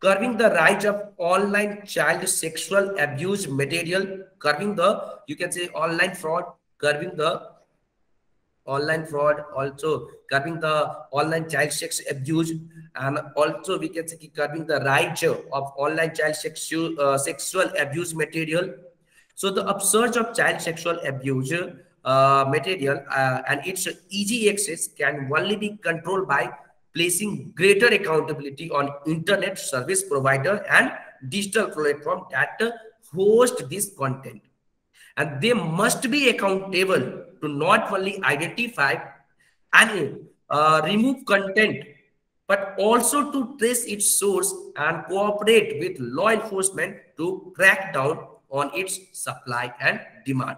curbing the rise of online child sexual abuse material, curbing the, you can say, online fraud, curbing the online fraud, also curbing the online child sex abuse, and also we can say curbing the rise of online child sexual abuse material. So the upsurge of child sexual abuse material and its easy access can only be controlled by placing greater accountability on internet service provider and digital platform that host this content, and they must be accountable to not only identify and remove content, but also to trace its source and cooperate with law enforcement to crack down on its supply and demand.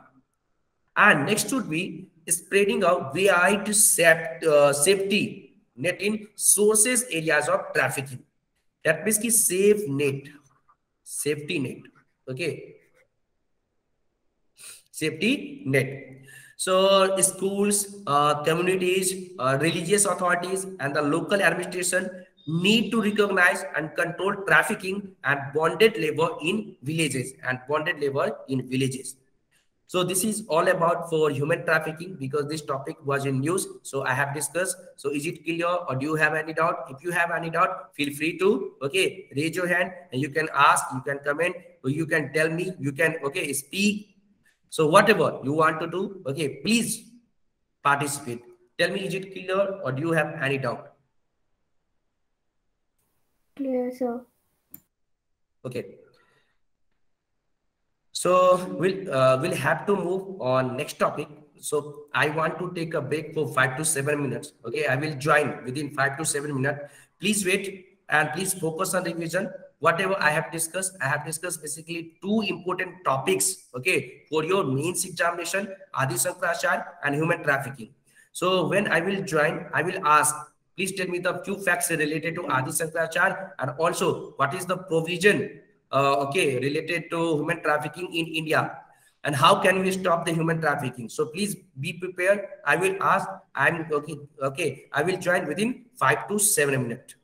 And next would be spreading out VI to safety net in sources areas of trafficking. That means ki safe net, safety net. Okay, safety net. So schools, communities, religious authorities, and the local administration need to recognize and control trafficking and bonded labor in villages So this is all about for human trafficking, because this topic was in news. So I have discussed. So is it clear, or do you have any doubt? If you have any doubt, feel free to raise your hand, and you can ask, you can comment, or you can tell me, you can speak. So whatever you want to do, please participate. Tell me, is it clear, or do you have any doubt? Clear, sir. Okay. So we'll have to move on next topic. So I want to take a break for 5 to 7 minutes. Okay, I will join within 5 to 7 minutes. Please wait and please focus on revision. Whatever I have discussed basically two important topics. Okay, for your mains examination, Adi Sankaracharya and human trafficking. So when I will join, I will ask, please tell me the few facts related to Adi Sankaracharya, and also what is the provision related to human trafficking in India, and how can we stop the human trafficking. So please be prepared. I will ask. I'm okay. I will join within 5 to 7 minutes.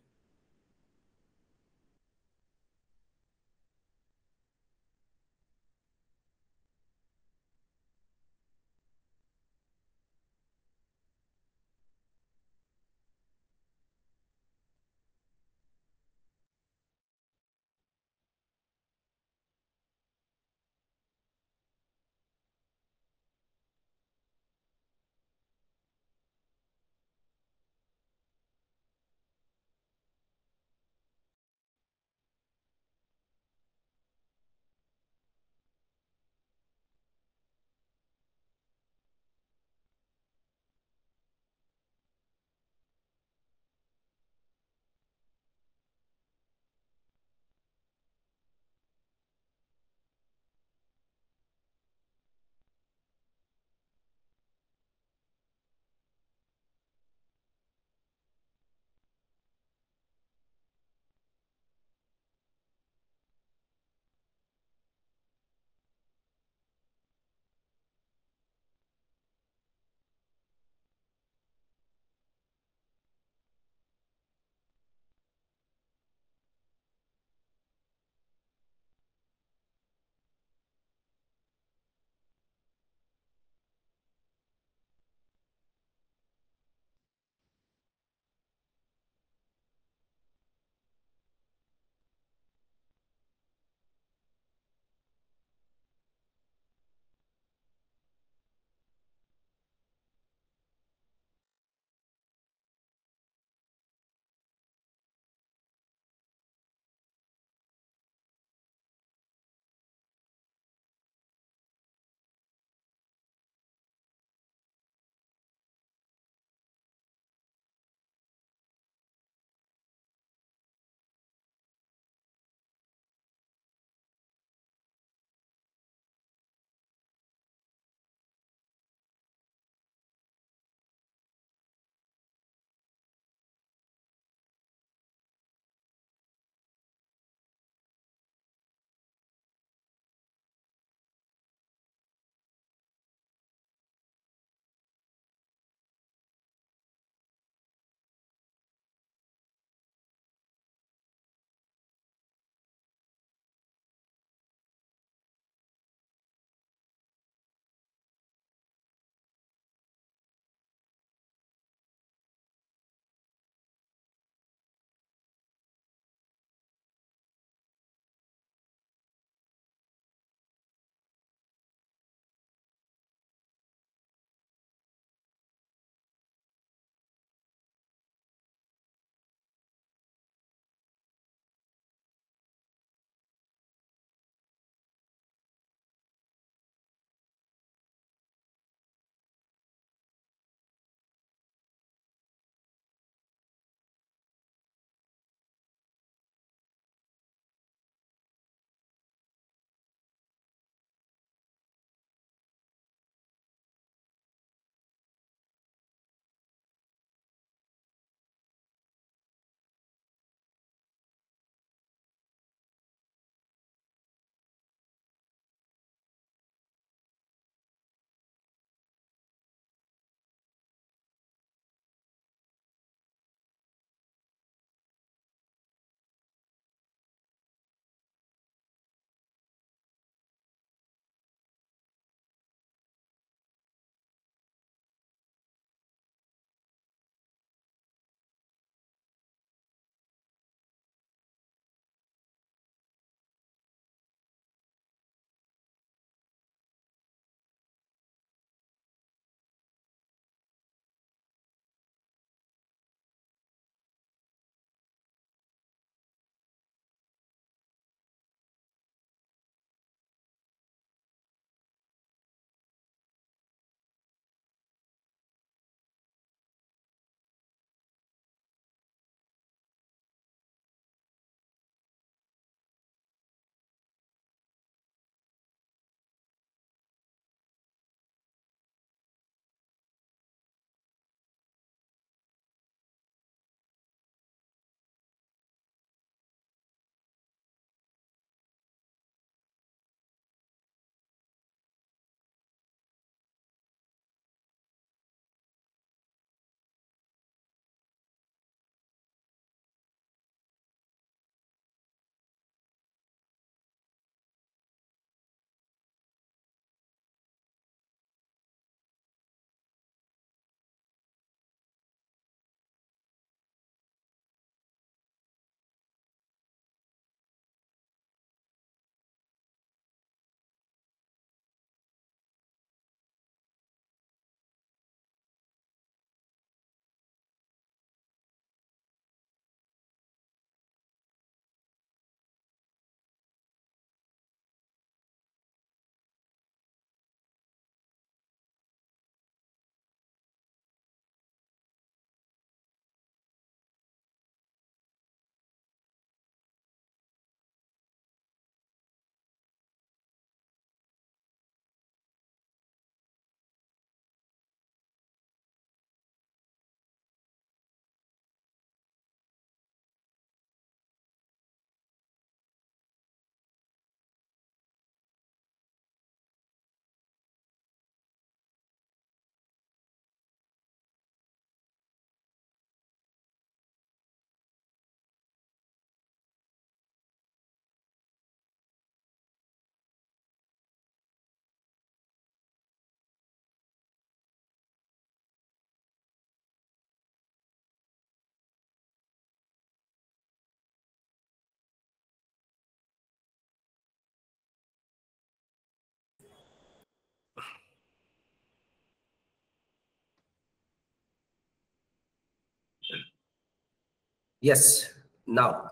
Yes. Now,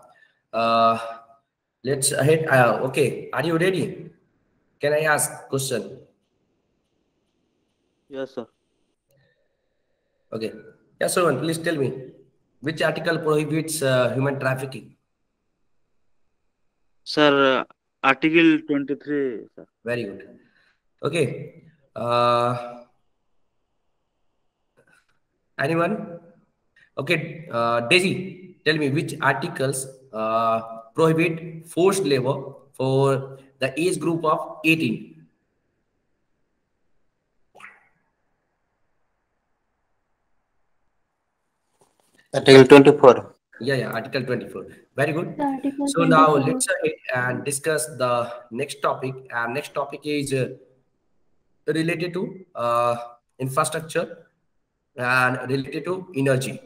let's ahead. Okay, are you ready? Can I ask question? Yes, sir. Okay. Yes, so please tell me which article prohibits human trafficking? Sir, Article 23, sir. Very good. Okay. Anyone? Okay. Daisy, tell me which articles prohibit forced labor for the age group of 18? Article 24. Yeah, Article 24. Very good. The Article So now 24. let's ahead and discuss the next topic. And next topic is related to infrastructure and related to energy.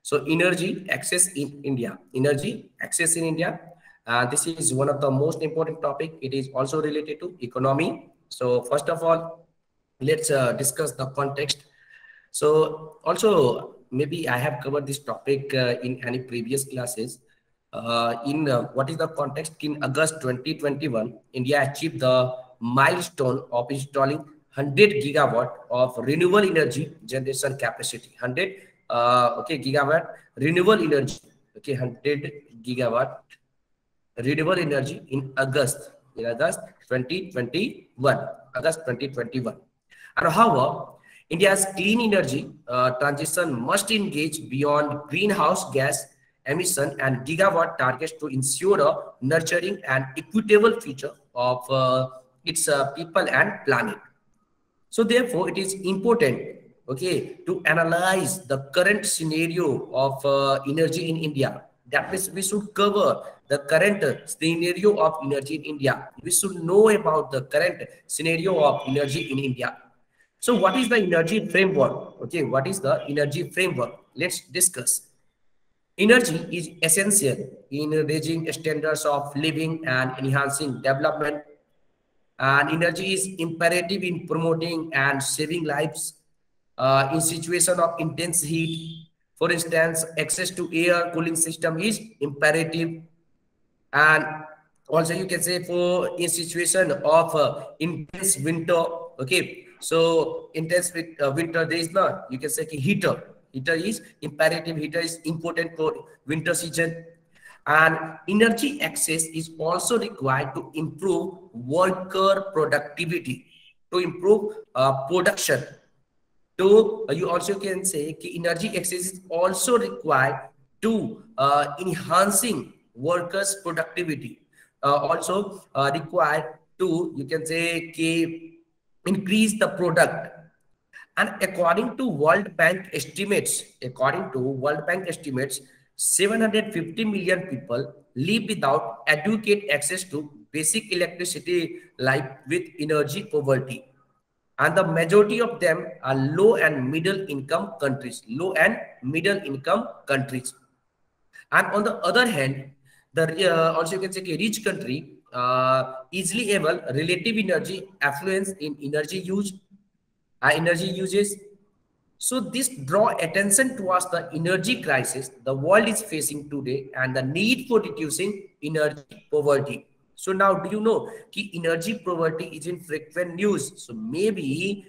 So energy access in India. Energy access in India. This is one of the most important topic. It is also related to economy. So first of all, let's discuss the context. So also maybe I have covered this topic in any previous classes. What is the context? In August 2021, India achieved the milestone of installing 100 gigawatt of renewable energy generation capacity. 100 gigawatt renewable energy. Okay, 100 gigawatt renewable energy in August 2021. August 2021. And however, India's clean energy transition must engage beyond greenhouse gas emission and gigawatt targets to ensure a nurturing and equitable future of its people and planet. So therefore, it is important, okay, to analyze the current scenario of energy in India. That means we should cover the current scenario of energy in India. We should know about the current scenario of energy in India. So what is the energy framework? Okay, what is the energy framework? Let's discuss. Energy is essential in raising standards of living and enhancing development. And energy is imperative in promoting and saving lives in situation of intense heat. For instance, access to air cooling system is imperative. And also you can say for in situation of intense winter, okay, so intense winter there is not, you can say heater is imperative, heater is important for winter season. And energy access is also required to improve worker productivity, to improve production. So you also can say energy access is also required to enhancing workers' productivity. Also required to, you can say, increase the product. And according to World Bank estimates, 750 million people live without adequate access to basic electricity, like with energy poverty. And the majority of them are low and middle income countries. And on the other hand, also you can say a rich country easily able relative energy affluence in energy uses. So this draw attention towards the energy crisis the world is facing today and the need for reducing energy poverty. So now, do you know that energy poverty is in frequent news? So maybe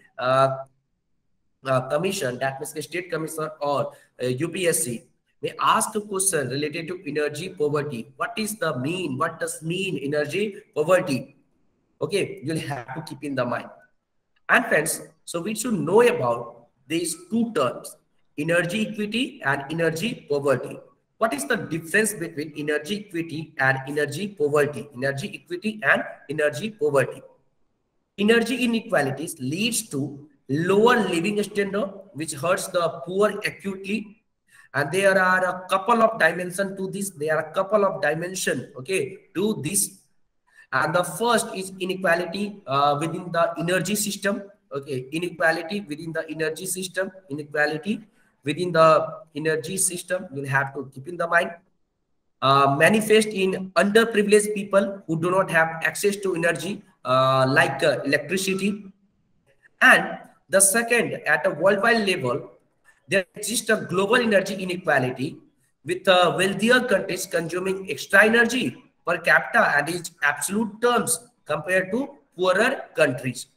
commission, that means the state commission or UPSC, may ask a question related to energy poverty. What does mean energy poverty? Okay, you'll have to keep in the mind. And friends, so we should know about these two terms, energy equity and energy poverty. What is the difference between energy equity and energy poverty? Energy equity and energy poverty. Energy inequalities leads to lower living standard, which hurts the poor acutely. And there are a couple of dimensions to this. Okay, to this. And the first is inequality within the energy system. Okay, inequality within the energy system. You'll have to keep in the mind. Manifest in underprivileged people who do not have access to energy like electricity. And the second, at a worldwide level, there exists a global energy inequality, with wealthier countries consuming extra energy per capita and in absolute terms compared to poorer countries.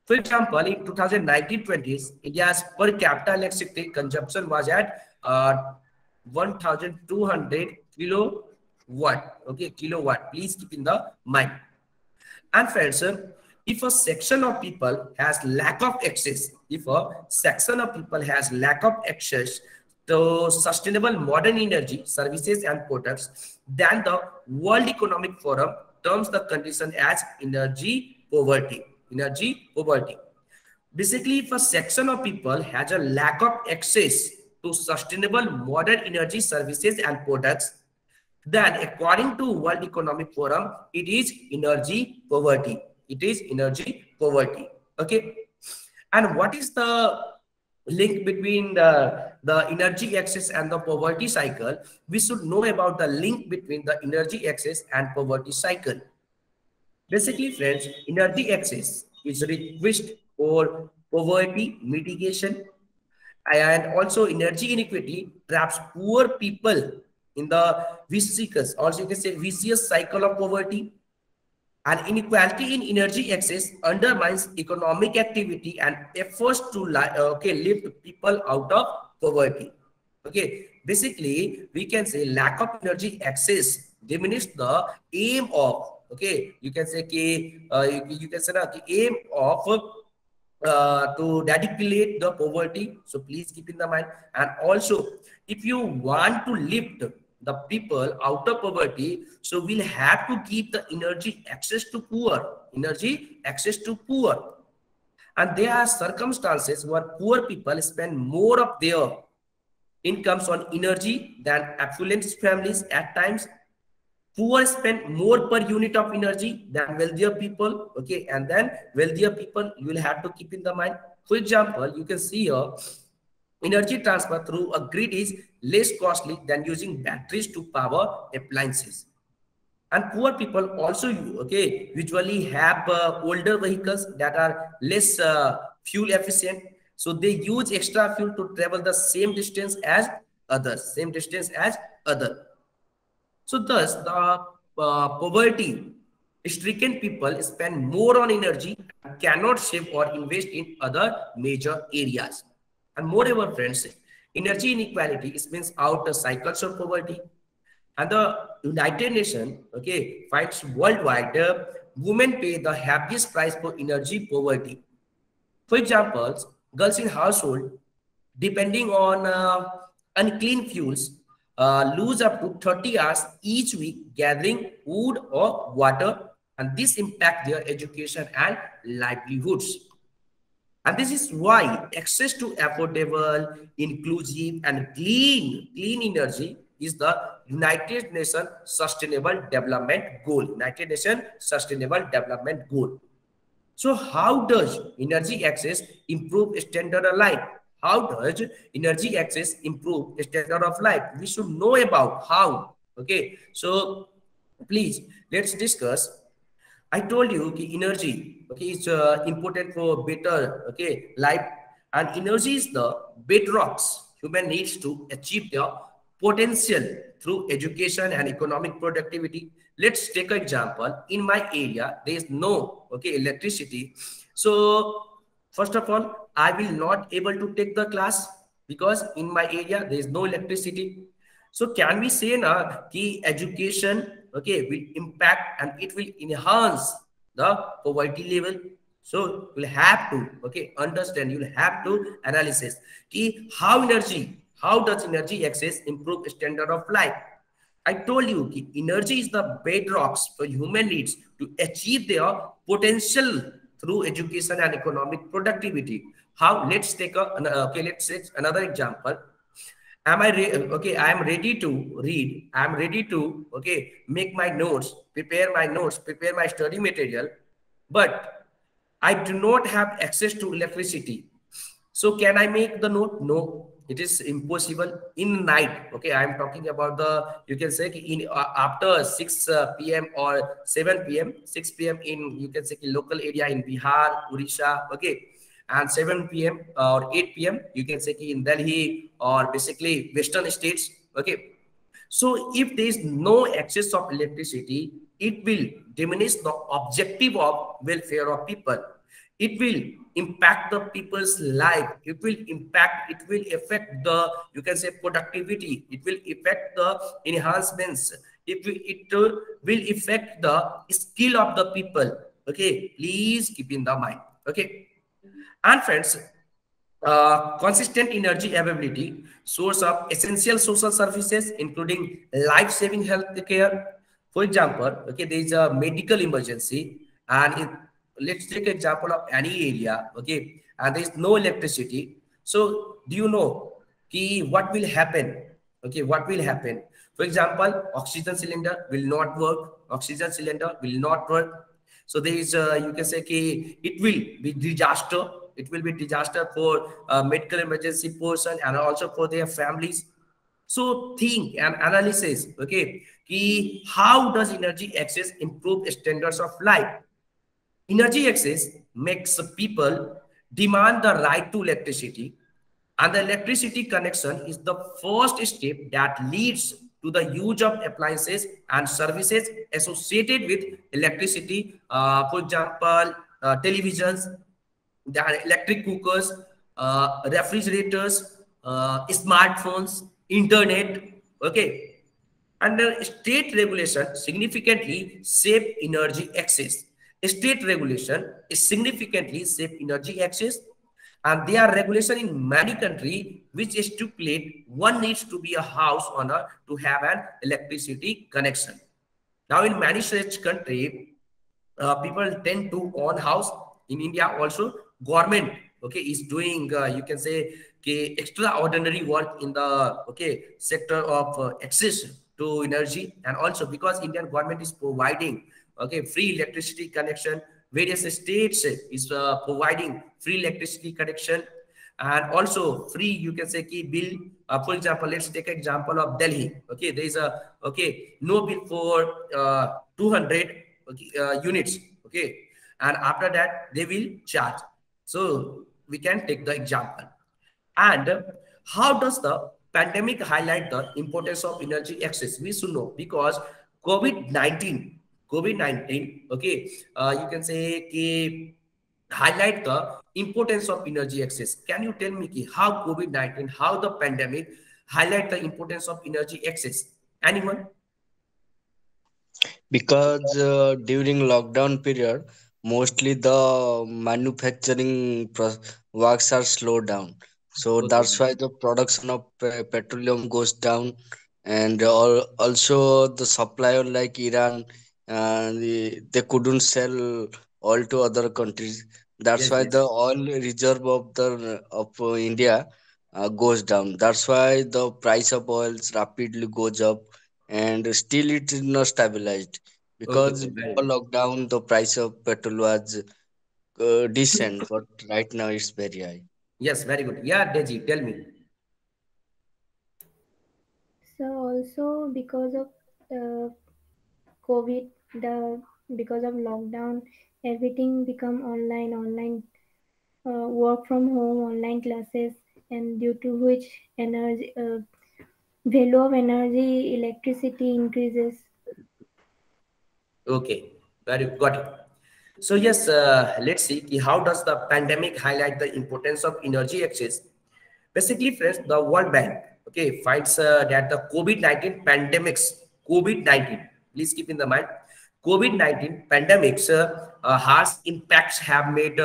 For example, in 2019-20s, India's per capita electricity consumption was at 1,200 kilowatt. Okay, kilowatt. Please keep in the mind. And friends, if a section of people has lack of access, to sustainable modern energy, services and products, then the World Economic Forum terms the condition as energy poverty. Energy poverty. Basically, if a section of people has a lack of access to sustainable modern energy, services and products, then according to World Economic Forum, it is energy poverty. It is energy poverty. Okay. And what is the link between the energy access and the poverty cycle? We should know about the link between the energy access and poverty cycle. Basically, friends, energy access is requisite for poverty mitigation, and also energy inequity traps poor people in the vicious, also you can say vicious cycle of poverty. And inequality in energy access undermines economic activity and efforts to lift people out of poverty. Okay, basically we can say lack of energy access diminishes the aim of, okay, you can say the aim of to eradicate the poverty. So please keep in the mind. And also, if you want to lift the people out of poverty, so we'll have to keep the energy access to poor. And there are circumstances where poor people spend more of their incomes on energy than affluent families at times. Poor spend more per unit of energy than wealthier people. Okay, and then wealthier people, you will have to keep in the mind. For example, you can see here, energy transfer through a grid is less costly than using batteries to power appliances. And poor people also, okay, usually have older vehicles that are less fuel efficient. So they use extra fuel to travel the same distance as others. So thus, the poverty-stricken people spend more on energy and cannot save or invest in other major areas. And moreover, friends, energy inequality spins out the cycles of poverty. And the United Nations, okay, finds worldwide women pay the heaviest price for energy poverty. For example, girls in household depending on unclean fuels lose up to 30 hours each week gathering wood or water, and this impacts their education and livelihoods. And this is why access to affordable, inclusive, and clean energy is the United Nations Sustainable Development Goal. So how does energy access improve standard of life? We should know about how. Okay, so please let's discuss. I told you energy, okay, is important for better, okay, life, and energy is the bedrocks human needs to achieve their potential through education and economic productivity. Let's take an example. In my area, there is no, okay, electricity. So first of all, I will not able to take the class because in my area there is no electricity. So can we say now the education, okay, will impact and it will enhance the poverty level? So you'll have to, okay, understand, you'll have to analysis how does energy access improve standard of life? I told you energy is the bedrocks for human needs to achieve their potential through education and economic productivity. How? Let's take another example. I am ready to read. I am ready to, okay, make my notes, prepare my study material, but I do not have access to electricity. So can I make the note? No, it is impossible. In night, okay, I am talking about the, you can say in after 6 p.m. or 7 p.m., 6 p.m. in, you can say local area in Bihar, Odisha, okay, and 7 p.m. or 8 p.m. you can say in Delhi or basically western states, Okay. So if there is no access of electricity, it will diminish the objective of welfare of people. It will impact the people's life. It will affect the, you can say, productivity. It will affect the enhancements. Will affect the skill of the people. Okay, please keep in the mind. Okay, and friends, consistent energy availability, source of essential social services, including life-saving health care. For example, okay, there is a medical emergency, and let's take example of any area, okay, and there is no electricity. So, do you know what will happen? Okay, what will happen? For example, oxygen cylinder will not work. Oxygen cylinder will not work. So there is, you can say, it will be disaster. It will be disaster for medical emergency person and also for their families. So think and analysis, okay, how does energy access improve standards of life? Energy access makes people demand the right to electricity, and the electricity connection is the first step that leads to the use of appliances and services associated with electricity. For example, televisions, the electric cookers, refrigerators, smartphones, internet. Okay, under state regulation significantly shape energy access. State regulation is significantly shape energy access, and there are regulation in many countries which stipulate one needs to be a house owner to have an electricity connection. Now, in many such country, people tend to own house. In India also, government, okay, is doing, you can say, extraordinary work in the, okay, sector of access to energy. And also because Indian government is providing, okay, free electricity connection, various states is providing free electricity connection, and also free, you can say, key bill. For example, let's take example of Delhi. Okay, there is a, okay, no bill for 200, okay, units. Okay, and after that they will charge. So we can take the example. And how does the pandemic highlight the importance of energy access? We should know, because COVID-19, okay, you can say, highlight the importance of energy access. Can you tell me how COVID-19, how the pandemic highlight the importance of energy access? Anyone? Because during lockdown period, mostly the manufacturing works are slowed down. So Okay. that's why the production of petroleum goes down, and also the supplier like Iran, they couldn't sell oil to other countries. That's Yes, why yes. the oil reserve of the of India goes down. That's why the price of oils rapidly goes up, and still it is not stabilized, Okay, because okay, very before good. lockdown the price of petrol was decent, but right now it's very high. Yes, very good. Yeah, Deji, tell me. So also because of uh, COVID, because of lockdown, everything become online, work from home, online classes, and due to which energy value of energy, electricity increases. Okay, very good. Got it. So yes, let's see how does the pandemic highlight the importance of energy access. Basically, friends, the World Bank, okay, finds that the COVID-19, please keep in the mind, COVID-19 pandemics harsh impacts have made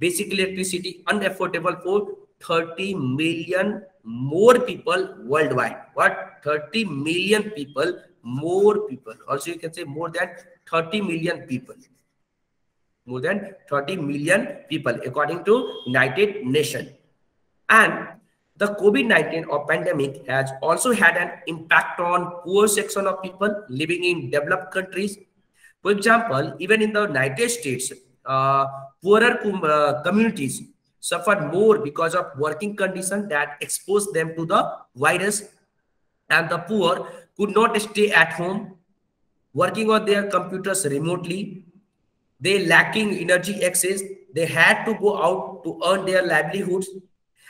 basic electricity unaffordable for 30 million more people worldwide. What? 30 million people, more people. Also, you can say more than 30 million people. More than 30 million people, according to United Nations. And the COVID-19 or pandemic has also had an impact on poor section of people living in developed countries. For example, even in the United States, poorer communities suffered more because of working conditions that exposed them to the virus, and the poor could not stay at home working on their computers remotely. They lacking energy access, they had to go out to earn their livelihoods.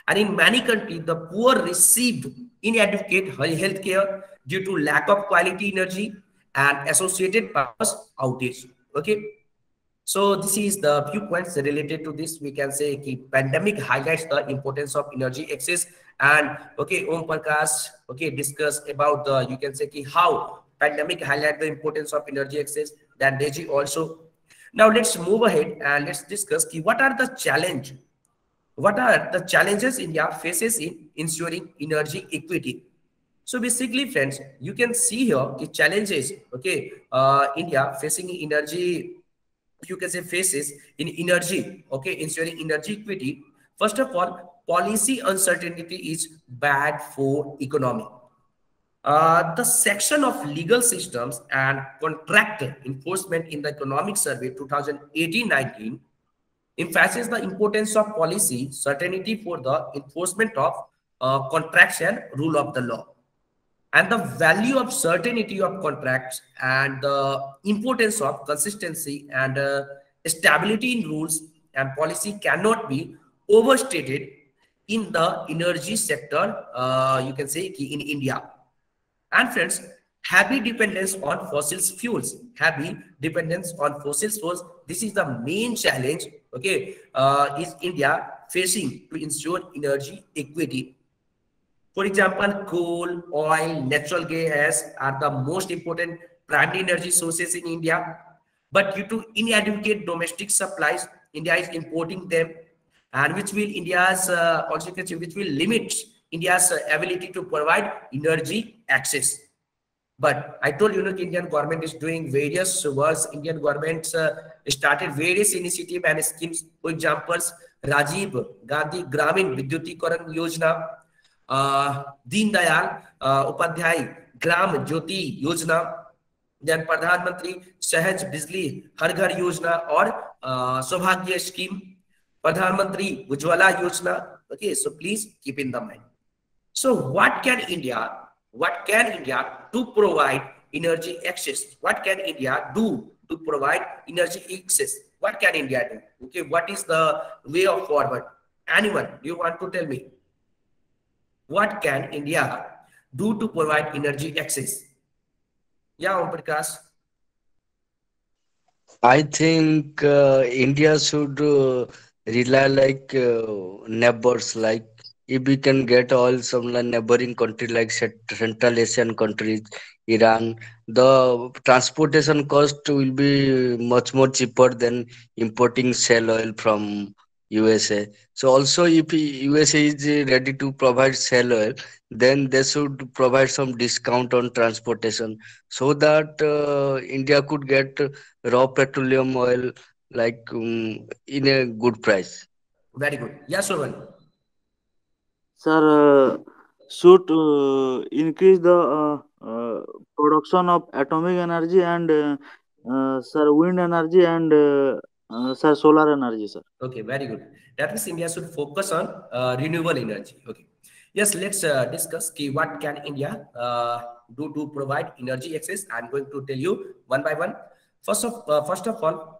And in many countries, the poor received inadequate healthcare due to lack of quality energy and associated powers outage. Okay. So this is the few points related to this. We can say the pandemic highlights the importance of energy access. And okay, Om Prakash, okay, discuss about the, you can say how pandemic highlight the importance of energy access. Then Deji also. Now let's move ahead and let's discuss what are the challenges India faces in ensuring energy equity. So basically, friends, you can see here the challenges. Okay, India facing energy, you can say faces in energy. Okay, ensuring energy equity. First of all, policy uncertainty is bad for economy. The section of legal systems and contract enforcement in the Economic Survey 2018-19 emphasizes the importance of policy certainty for the enforcement of contracts and rule of the law, and the value of certainty of contracts and the importance of consistency and stability in rules and policy cannot be overstated in the energy sector, you can say in India. And friends, heavy dependence on fossil fuels, this is the main challenge, okay, is India facing to ensure energy equity. For example, coal, oil, natural gas are the most important primary energy sources in India. But due to inadequate domestic supplies, India is importing them, and which will which will limit India's ability to provide energy access. But I told you, Indian government is doing various works. Indian government started various initiatives and schemes. For example, Rajiv Gandhi Gramin Vidyutikaran Yojana, Deen Dayal Upadhyay Gram Jyoti Yojana, then Pradhan Mantri Sahaj Bijli Har Ghar Yojana or Saubhagya scheme, Pradhan Mantri Ujjwala Yojana. Okay, so please keep in the mind. So what can India do provide energy access? What can India do to provide energy access? What can India do? Okay, what is the way of forward? Anyone, do you want to tell me? What can India do to provide energy access? Yeah, Om Prakash. I think India should rely like neighbors, like if we can get oil from the neighboring country like Central Asian countries, Iran, the transportation cost will be much more cheaper than importing shale oil from USA. So also if USA is ready to provide shale oil, then they should provide some discount on transportation so that India could get raw petroleum oil like in a good price. Very good. Yes, Sovan. Sir, should increase the production of atomic energy and sir, wind energy and sir, solar energy, sir. Okay, very good. That means India should focus on renewable energy. Okay. Yes, let's discuss what can India do to provide energy access. I'm going to tell you one by one. First of all,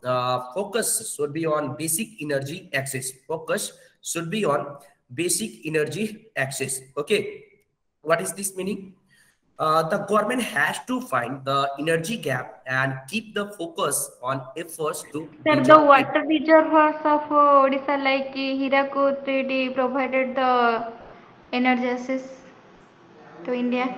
focus should be on basic energy access. Focus should be on basic energy access. Okay, what is this meaning? The government has to find the energy gap and keep the focus on efforts to Sir, the resolve it. water reservoirs of Odisha like Hirakud, they provided the energy access to India.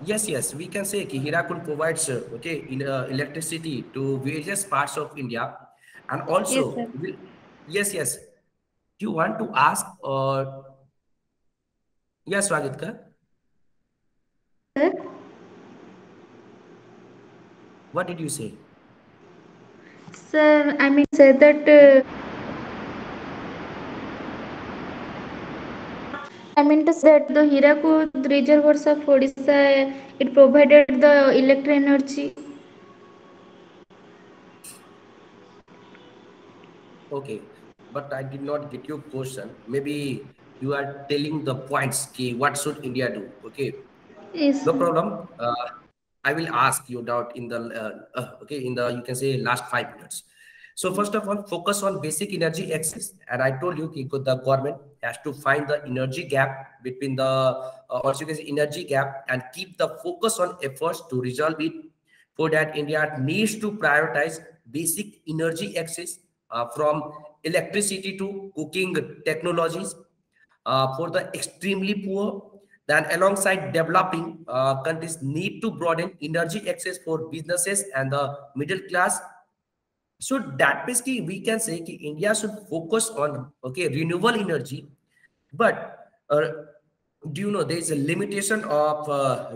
Yes, we can say Hirakud provides okay in electricity to various parts of India, and Yes, also sir. yes. Do you want to ask or yes, Swagitka? Sir, What did you say? sir, I mean, say that I mean to say that the Hirakud reservoirs of Odisha, it provided the electric energy. Okay, but I did not get your question. Maybe you are telling the points. What should India do? Okay, Yes, no sir. problem. I will ask you doubt in the okay in the, you can say, last 5 minutes. So first of all, focus on basic energy access. And I told you the government has to find the energy gap between the also you can say energy gap and keep the focus on efforts to resolve it. For that, India needs to prioritize basic energy access from electricity to cooking technologies for the extremely poor. Then alongside developing countries need to broaden energy access for businesses and the middle class. So that basically we can say that India should focus on renewable energy, but do you know there is a limitation of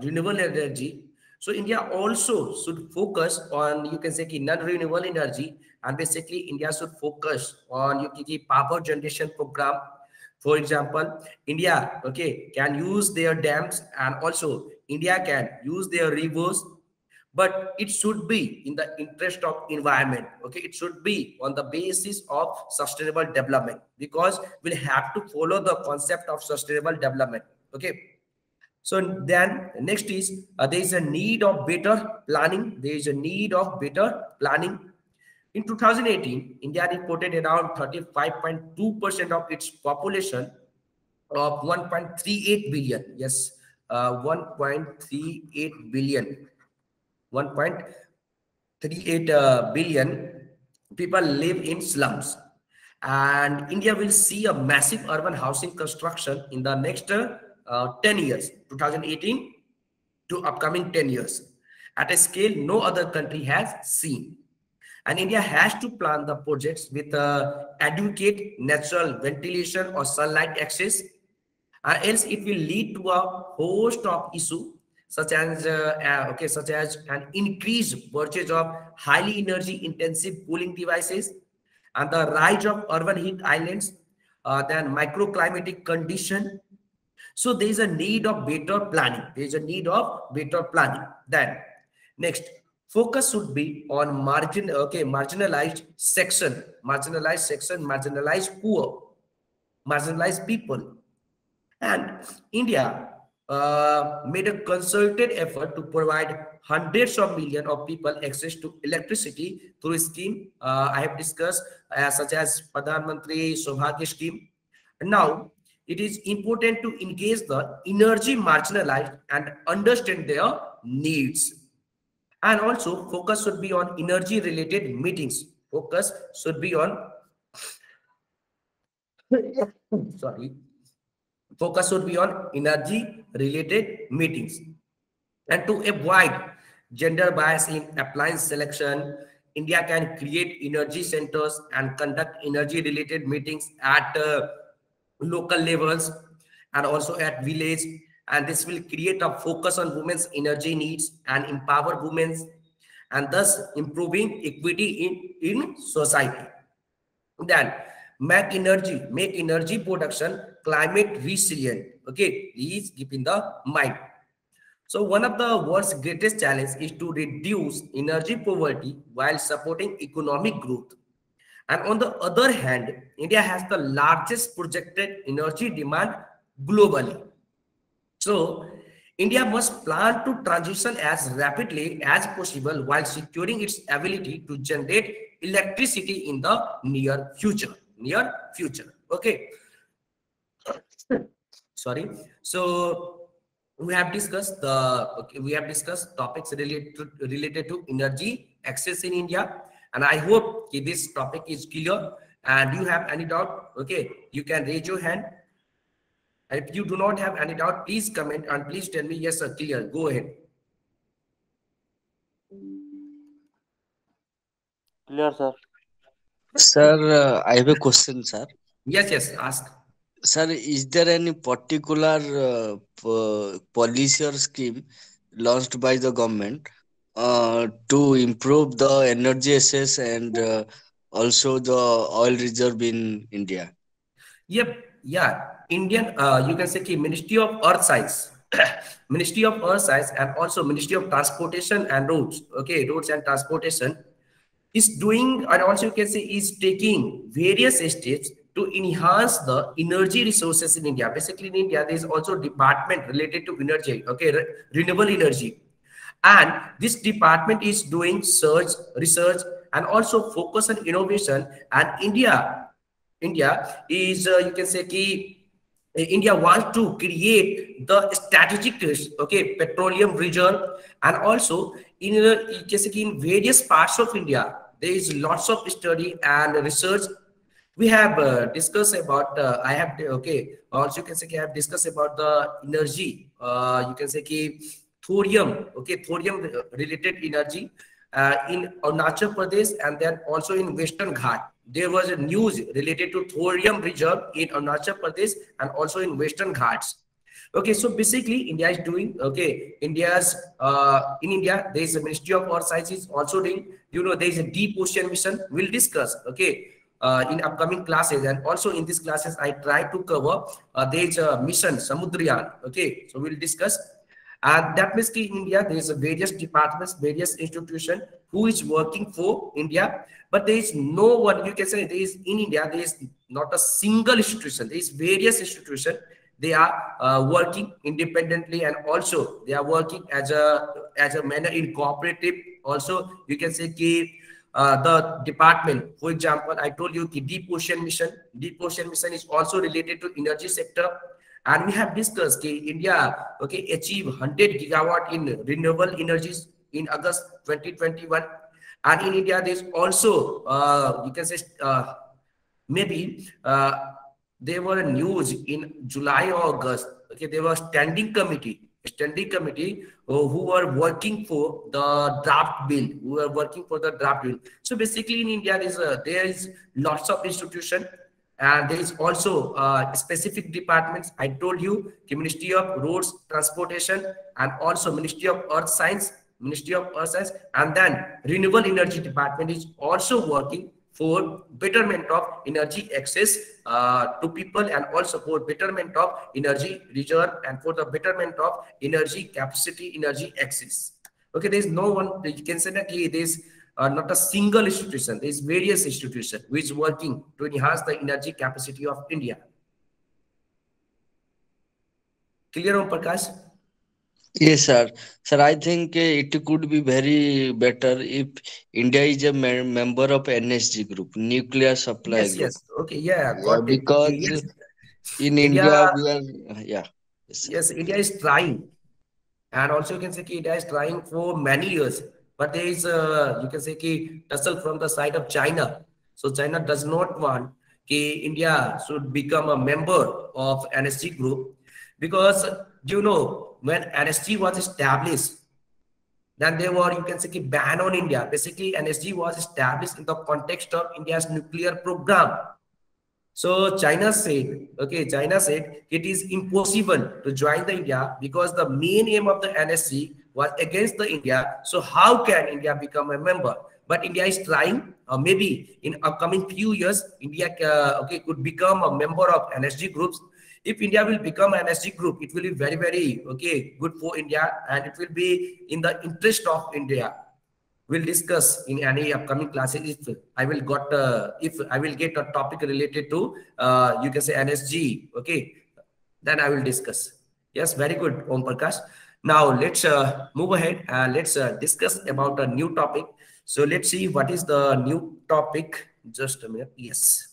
renewable energy? So India also should focus on, you can say, non-renewable energy, and basically India should focus on power generation program. For example, India can use their dams, and also India can use their rivers, but it should be in the interest of environment. It should be on the basis of sustainable development, because we'll have to follow the concept of sustainable development. So then next is there is a need of better planning. There is a need of better planning. In 2018, India reported around 35.2% of its population of 1.38 billion. Yes, 1.38 billion. 1.38 billion people live in slums, and India will see a massive urban housing construction in the next 10 years, 2018 to upcoming 10 years, at a scale no other country has seen. And India has to plan the projects with adequate natural ventilation or sunlight access, else it will lead to a host of issues such as an increased purchase of highly energy intensive cooling devices, and the rise of urban heat islands, then microclimatic condition. So there is a need of better planning. There is a need of better planning. Then next, focus should be on marginalized section, marginalized poor, marginalized people. And India made a concerted effort to provide hundreds of millions of people access to electricity through a scheme I have discussed, such as Pradhan Mantri Saubhagya scheme. Now, it is important to engage the energy marginalized and understand their needs. And also, focus should be on energy related meetings. Focus should be on focus should be on energy related meetings. And to avoid gender bias in appliance selection, India can create energy centers and conduct energy related meetings at local levels and also at village, and this will create a focus on women's energy needs and empower women, and thus improving equity in society. Then make energy production climate resilient. Please keep in the mind. So one of the world's greatest challenges is to reduce energy poverty while supporting economic growth. And on the other hand, India has the largest projected energy demand globally. So India must plan to transition as rapidly as possible while securing its ability to generate electricity in the near future. Sorry. So we have discussed topics related to energy access in India, and I hope this topic is clear. And you have any doubt, you can raise your hand. And if you do not have any doubt, please comment and please tell me yes or clear. Go ahead. Clear, sir. Sir, I have a question, sir. Yes, ask. Sir, is there any particular policy or scheme launched by the government to improve the energy access and also the oil reserve in India? Indian, you can say Ministry of Earth Science, Ministry of Earth Science, and also Ministry of Transportation and Roads. Roads and Transportation is doing, and also you can say is taking various steps to enhance the energy resources in India. Basically, in India, there is also a department related to energy, renewable energy. And this department is doing research, and also focus on innovation. And India is you can say key. India wants to create the strategic petroleum reserve, and also in in various parts of India there is lots of study and research. We have discussed about I have also you can say I have discussed about the energy you can say thorium thorium related energy in Arunachal Pradesh, and then also in Western Ghat there was a news related to thorium reserve in Arunachal Pradesh and also in Western Ghats. Okay, so basically India is doing in India there is a Ministry of Earth Sciences also doing, there is a deep ocean mission. We'll discuss in upcoming classes, and also in these classes I try to cover there is a mission Samudrayan. Okay, so we'll discuss. And that means in India there is a various departments, various institutions who is working for India, but there is no one, you can say there is in India there is not a single institution, there is various institutions. They are working independently, and also they are working as a manner in cooperative. Also you can say the department, for example, I told you the deep ocean mission is also related to energy sector. And we have discussed India achieve 100 gigawatt in renewable energies in August 2021. And in India there is also you can say maybe there were a news in July or August. Okay, there was standing committee who were working for the draft bill. So basically in India there is lots of institutions, and there is also specific departments. I told you the Ministry of Roads Transportation, and also Ministry of Earth Science, and then Renewable Energy Department is also working for betterment of energy access to people, and also for betterment of energy reserve, and for the betterment of energy capacity, energy access. Okay, there is no one, you can say that there is not a single institution, there is various institutions which is working to enhance the energy capacity of India. Clear, Om Prakash? Yes, sir. Sir, I think it could be very better if India is a member of NSG group, Nuclear Supply Group. Yes. Okay, yeah, got it. Because Yes. in India we are, Yes, India is trying, and also you can say India is trying for many years, but there is you can say tussle from the side of China. So China does not want India should become a member of NSG group, because when NSG was established, then there were, you can say, ban on India. Basically, NSG was established in the context of India's nuclear program. So China said it is impossible to join the India because the main aim of the NSG was against the India. So how can India become a member? But India is trying. Maybe in upcoming few years, India could become a member of NSG groups. If India will become an NSG group, it will be very, very good for India, and it will be in the interest of India. We'll discuss in any upcoming classes if I will get a topic related to you can say NSG. Okay, then I will discuss. Yes, very good, Om Prakash. Now let's move ahead and let's discuss about a new topic. So let's see what is the new topic. Just a minute. Yes.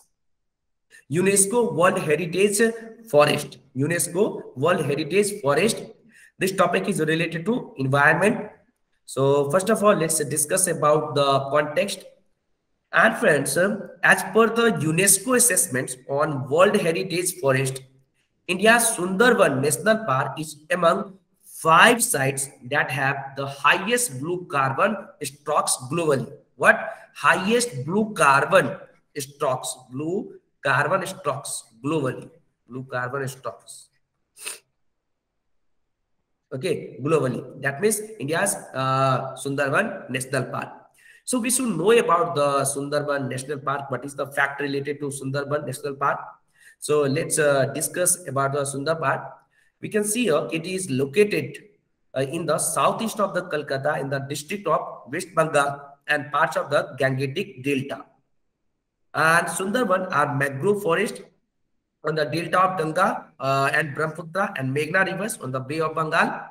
UNESCO World Heritage Forest. UNESCO World Heritage Forest. This topic is related to environment. So first of all, let's discuss about the context. And friends, as per the UNESCO assessments on World Heritage Forest, India's Sundarban National Park is among 5 sites that have the highest blue carbon stocks globally. What? Highest blue carbon stocks. Blue carbon stocks globally. Blue carbon stocks. Okay, globally. That means India's Sundarban National Park. So we should know about the Sundarban National Park. What is the fact related to Sundarban National Park? So let's discuss about the Sundarban. We can see here it is located in the southeast of the Kolkata, in the district of West Bengal and parts of the Gangetic Delta. And Sundarban are mangrove forest on the delta of Ganga and Brahmaputra and Meghna rivers on the Bay of Bengal.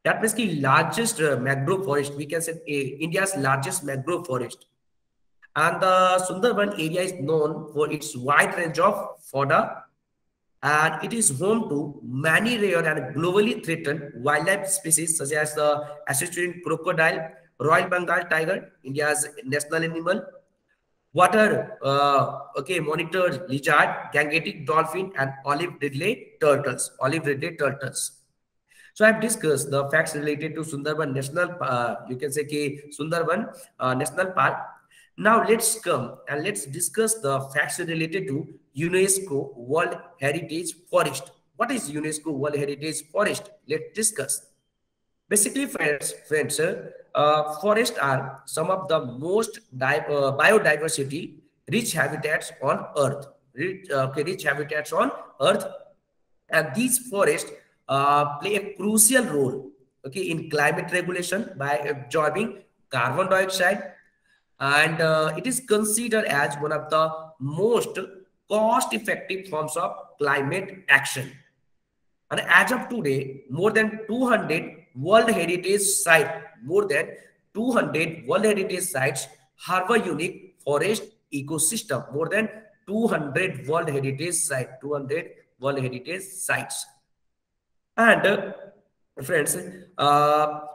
That means the largest mangrove forest, we can say India's largest mangrove forest. And the Sundarban area is known for its wide range of fauna, and it is home to many rare and globally threatened wildlife species such as the Assyrian crocodile, Royal Bengal tiger, India's national animal, water monitored lizard, Gangetic dolphin, and olive ridley turtles. So I've discussed the facts related to Sundarban National, you can say Sundarban National Park. Now let's come and let's discuss the facts related to UNESCO World Heritage Forest. What is UNESCO World Heritage Forest? Let's discuss. Basically, friends, forests are some of the most biodiversity rich habitats on Earth. Rich habitats on Earth, and these forests play a crucial role, in climate regulation by absorbing carbon dioxide, and it is considered as one of the most cost-effective forms of climate action. And as of today, more than 200 World Heritage Sites, have a unique forest ecosystem. More than 200 World Heritage Sites. And friends,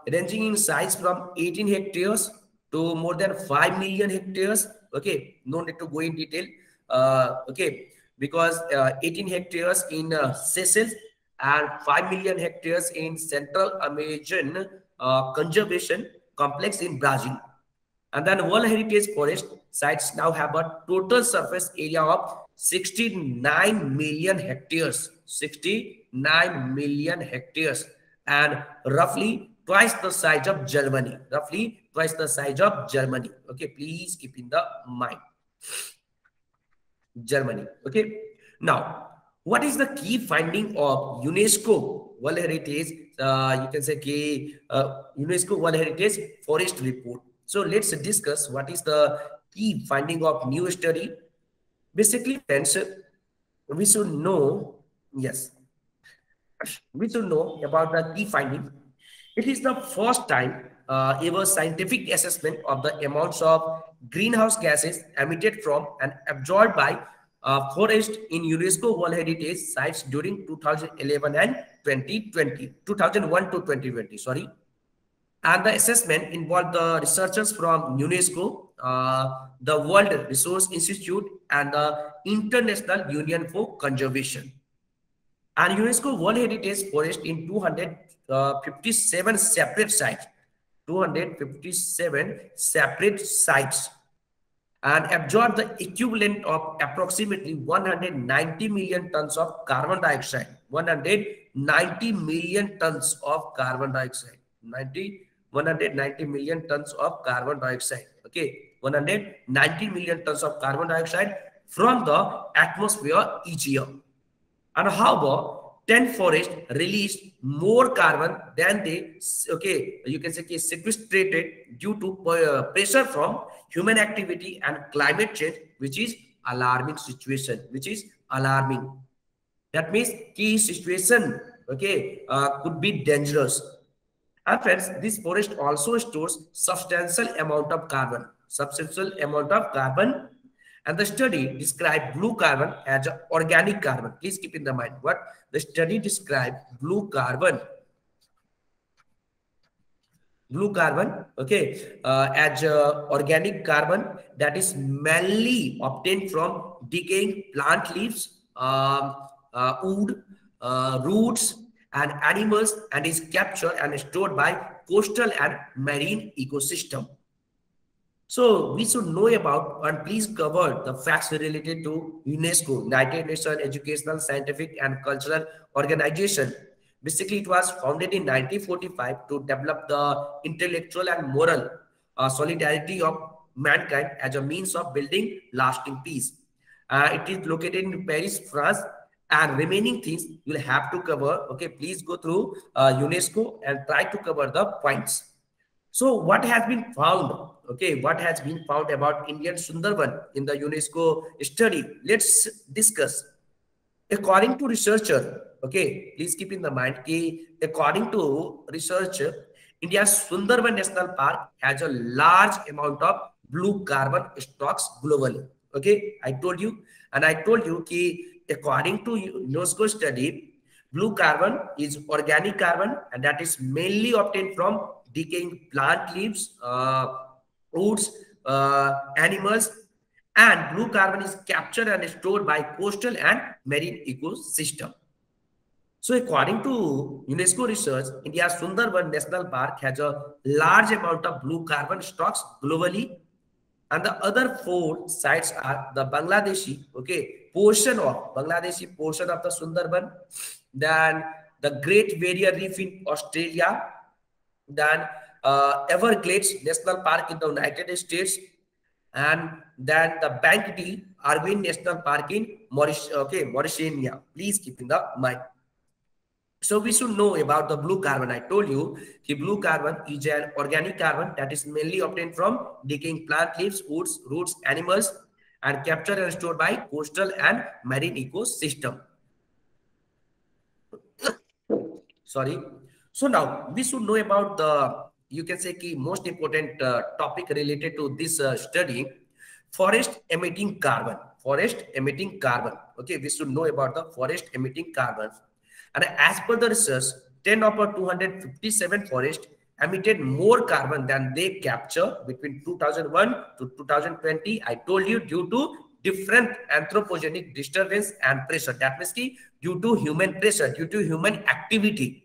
ranging in size from 18 hectares to more than 5 million hectares. Okay, no need to go in detail. Because 18 hectares in Seychelles and 5 million hectares in Central Amazon Conservation Complex in Brazil. And then World Heritage Forest sites now have a total surface area of 69 million hectares. 69 million hectares, and roughly twice the size of Germany. Okay, please keep in the mind. Germany. Okay. Now, what is the key finding of UNESCO World Heritage? You can say UNESCO World Heritage Forest Report. So let's discuss what is the key finding of new study. Basically, friends, we should know. Yes, we should know about the key finding. It is the first time ever scientific assessment of the amounts of greenhouse gases emitted from and absorbed by forest in UNESCO World Heritage Sites during 2011 and 2001 to 2020, sorry. And the assessment involved the researchers from UNESCO, the World Resource Institute, and the International Union for Conservation. And UNESCO World Heritage Forest in 257 separate sites. 257 separate sites, and absorb the equivalent of approximately 190 million tons of carbon dioxide. 190 million tons of carbon dioxide. 190 million tons of carbon dioxide. Okay, 190 million tons of carbon dioxide from the atmosphere each year. And however, 10 forests released more carbon than they, you can say sequestrated due to pressure from human activity and climate change, which is alarming situation, That means key situation, could be dangerous. And friends, this forest also stores substantial amount of carbon, and the study described blue carbon as organic carbon. Please keep in the mind what the study described blue carbon, as organic carbon that is mainly obtained from decaying plant leaves, wood, roots, and animals, and is captured and stored by coastal and marine ecosystem. So we should know about and please cover the facts related to UNESCO, United Nations Educational, Scientific and Cultural Organization. Basically, it was founded in 1945 to develop the intellectual and moral solidarity of mankind as a means of building lasting peace. It is located in Paris, France, and remaining things you will have to cover. Okay, please go through UNESCO and try to cover the points. So what has been found? What has been found about Indian Sundarban in the UNESCO study? Let's discuss. According to researcher, please keep in the mind, according to researcher, India's Sundarban National Park has a large amount of blue carbon stocks globally. Okay, I told you, and I told you कि according to UNESCO study, blue carbon is organic carbon, and that is mainly obtained from decaying plant leaves, roots, animals, and blue carbon is captured and stored by coastal and marine ecosystem. So according to UNESCO research, India's Sundarban National Park has a large amount of blue carbon stocks globally, and the other 4 sites are the Bangladeshi, portion of the Sundarban, then the Great Barrier Reef in Australia, then Everglades National Park in the United States, and then the Bank-D Arvin National Park in Mauritania. Please keep in the mind. So we should know about the blue carbon. I told you the blue carbon is an organic carbon that is mainly obtained from decaying plant leaves, woods, roots, animals, and captured and stored by coastal and marine ecosystem. Sorry. So now we should know about the, you can say, key most important topic related to this study, forest emitting carbon. Forest emitting carbon. Okay, we should know about the forest emitting carbon. And as per the research, 10 of our 257 forests emitted more carbon than they capture between 2001 to 2020. I told you, due to different anthropogenic disturbance and pressure. That means due to human pressure, due to human activity,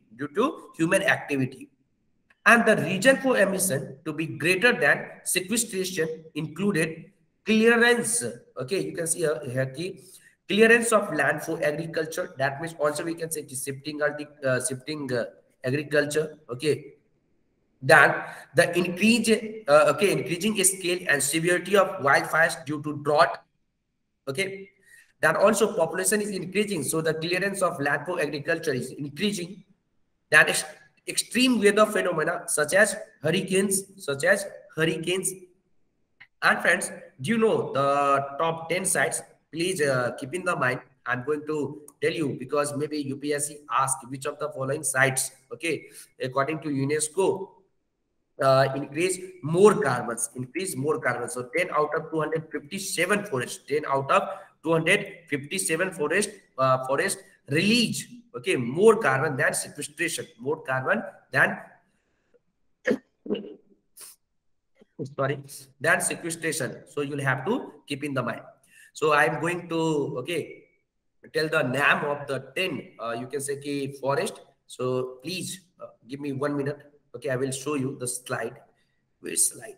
And the reason for emission to be greater than sequestration included clearance. Okay, you can see here key. Clearance of land for agriculture. That means also we can say shifting agriculture. Okay. Then the increasing scale and severity of wildfires due to drought. Okay. Then also population is increasing, so the clearance of land for agriculture is increasing. Then extreme weather phenomena such as hurricanes. And friends, do you know the top 10 sites? Please keep in the mind. I'm going to tell you because maybe UPSC asked which of the following sites, okay, according to UNESCO, increase more carbons. So 10 out of 257 forests, 10 out of 257 forest release, okay, more carbon than sequestration, than sequestration. So you'll have to keep in the mind. So I'm going to, tell the name of the 10, you can say key forest. So please give me 1 minute. Okay, I will show you the slide. Which slide?